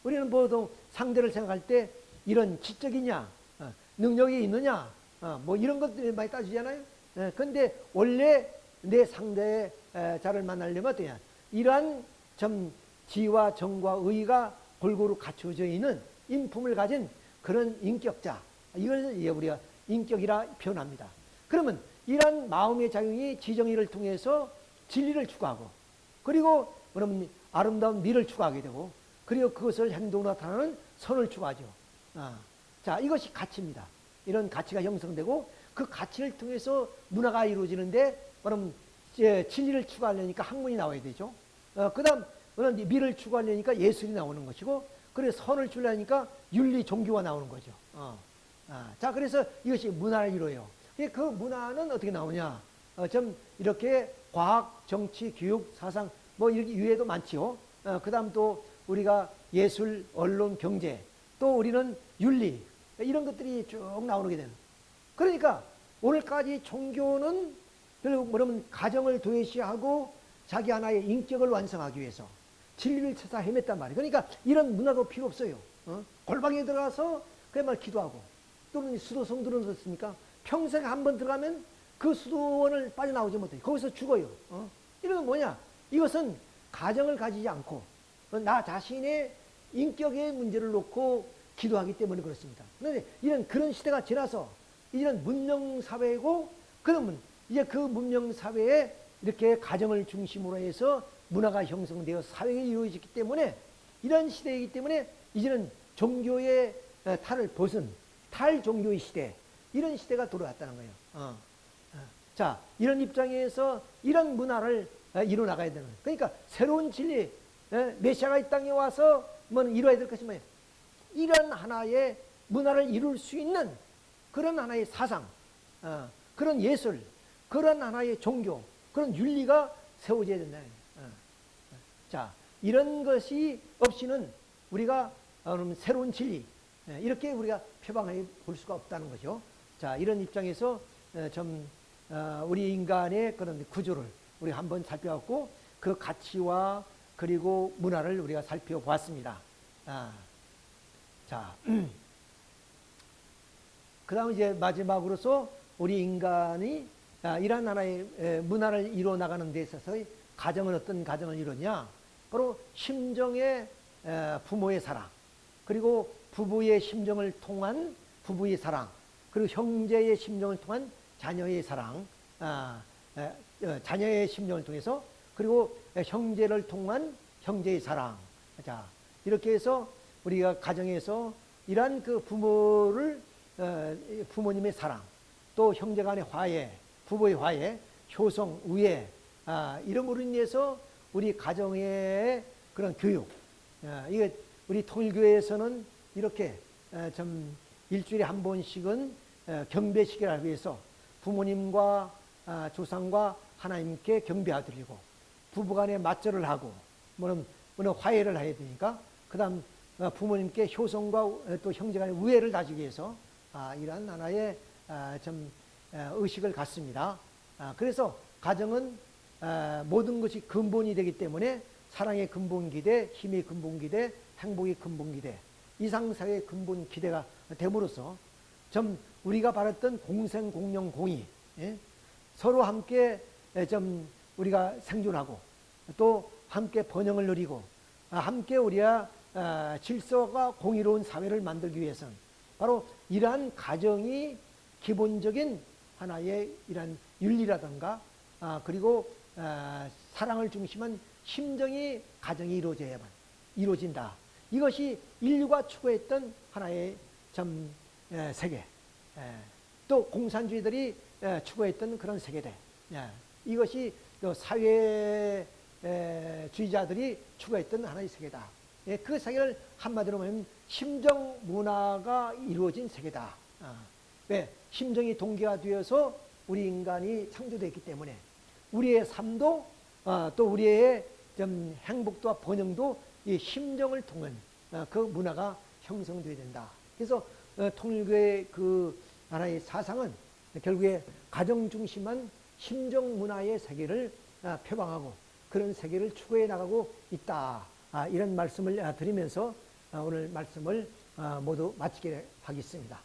우리는 보통 상대를 생각할 때 이런 지적이냐, 능력이 있느냐, 뭐 이런 것들 많이 따지잖아요. 근데 원래 내 상대의 자를 만나려면 어떠냐? 이러한 좀 지와 정과 의가 골고루 갖추어져 있는 인품을 가진 그런 인격자. 이걸 우리가 인격이라 표현합니다. 그러면 이러한 마음의 작용이 지정의를 통해서 진리를 추구하고, 그리고 그러면 아름다운 미를 추구하게 되고, 그리고 그것을 행동으로 나타나는 선을 추구하죠. 자, 이것이 가치입니다. 이런 가치가 형성되고 그 가치를 통해서 문화가 이루어지는데, 그럼 진리를 추구하려니까 학문이 나와야 되죠. 그다음 미를 추구하려니까 예술이 나오는 것이고, 그래서 선을 주려니까 윤리 종교가 나오는 거죠. 자, 그래서 이것이 문화를 이루어요. 그 문화는 어떻게 나오냐? 좀 이렇게 과학, 정치, 교육, 사상 뭐 이렇게 이외에도 많지요. 그다음 또 우리가 예술, 언론, 경제, 또 우리는 윤리 이런 것들이 쭉 나오게 되는. 그러니까 오늘까지 종교는 결국 뭐냐면 가정을 도외시하고 자기 하나의 인격을 완성하기 위해서 진리를 찾아 헤맸단 말이에요. 그러니까 이런 문화도 필요 없어요. 골방에 들어가서 그야말로 기도하고 또는 수도성들은 그렇습니까? 평생 한 번 들어가면 그 수도원을 빠져나오지 못해요. 거기서 죽어요. 이런 건 뭐냐? 이것은 가정을 가지지 않고 나 자신의 인격의 문제를 놓고 기도하기 때문에 그렇습니다. 그런데 그런 시대가 지나서 이런 문명사회고 그러면 이제 그 문명사회에 이렇게 가정을 중심으로 해서 문화가 형성되어 사회가 이루어졌기 때문에 이런 시대이기 때문에 이제는 종교의 탈을 벗은 탈종교의 시대 이런 시대가 돌아왔다는 거예요. 자, 이런 입장에서 이런 문화를 이뤄나가야 되는 거예요. 그러니까 새로운 진리 메시아가 이 땅에 와서 뭐 이루어야 될 것이 뭐예요? 이런 하나의 문화를 이룰 수 있는 그런 하나의 사상, 그런 예술, 그런 하나의 종교, 그런 윤리가 세워져야 된다. 자, 이런 것이 없이는 우리가 새로운 진리 이렇게 우리가 표방해 볼 수가 없다는 거죠. 자, 이런 입장에서 좀 우리 인간의 그런 구조를 우리 한번 살펴봤고 그 가치와 그리고 문화를 우리가 살펴보았습니다. 자, 그 다음 이제 마지막으로서 우리 인간이 이러한 하나의 문화를 이루어 나가는 데 있어서 가정은 어떤 가정을 이루냐? 바로 심정의 부모의 사랑, 그리고 부부의 심정을 통한 부부의 사랑, 그리고 형제의 심정을 통한 자녀의 사랑, 자녀의 심정을 통해서 그리고 형제를 통한 형제의 사랑. 자, 이렇게 해서 우리가 가정에서 이러한 그 부모를 부모님의 사랑, 또 형제간의 화해, 부부의 화해, 효성, 우애 이름으로 인해서 우리 가정의 그런 교육, 이게 우리 통일교회에서는 이렇게 좀 일주일에 한 번씩은 경배식이라 해서 부모님과 조상과 하나님께 경배하드리고 부부간에 맞절을 하고 뭐는 화해를 해야 되니까 그다음 부모님께 효성과 또 형제간의 우애를 다지기 위해서 이러한 하나의 좀 의식을 갖습니다. 그래서 가정은 모든 것이 근본이 되기 때문에 사랑의 근본 기대, 힘의 근본 기대, 행복의 근본 기대, 이상사회의 근본 기대가 됨으로써 좀 우리가 바랐던 공생, 공명, 공의, 서로 함께 좀 우리가 생존하고 또 함께 번영을 누리고 함께 우리가 질서가 공의로운 사회를 만들기 위해서는 바로 이러한 가정이 기본적인 하나의 이러한 윤리라든가 그리고 사랑을 중심한 심정이 가정이 이루어진다. 이것이 인류가 추구했던 하나의 좀 세계, 또 공산주의들이 추구했던 그런 세계대. 이것이 또 사회주의자들이 추구했던 하나의 세계다. 그 세계를 한마디로 말하면 심정 문화가 이루어진 세계다. 왜? 심정이 동기가 되어서 우리 인간이 창조되었기 때문에 우리의 삶도 또 우리의 좀 행복도와 번영도 이 심정을 통한 그 문화가 형성되어야 된다. 그래서 통일교의 그 하나의 사상은 결국에 가정 중심한 심정 문화의 세계를 표방하고 그런 세계를 추구해 나가고 있다. 이런 말씀을 드리면서 오늘 말씀을 모두 마치게 하겠습니다.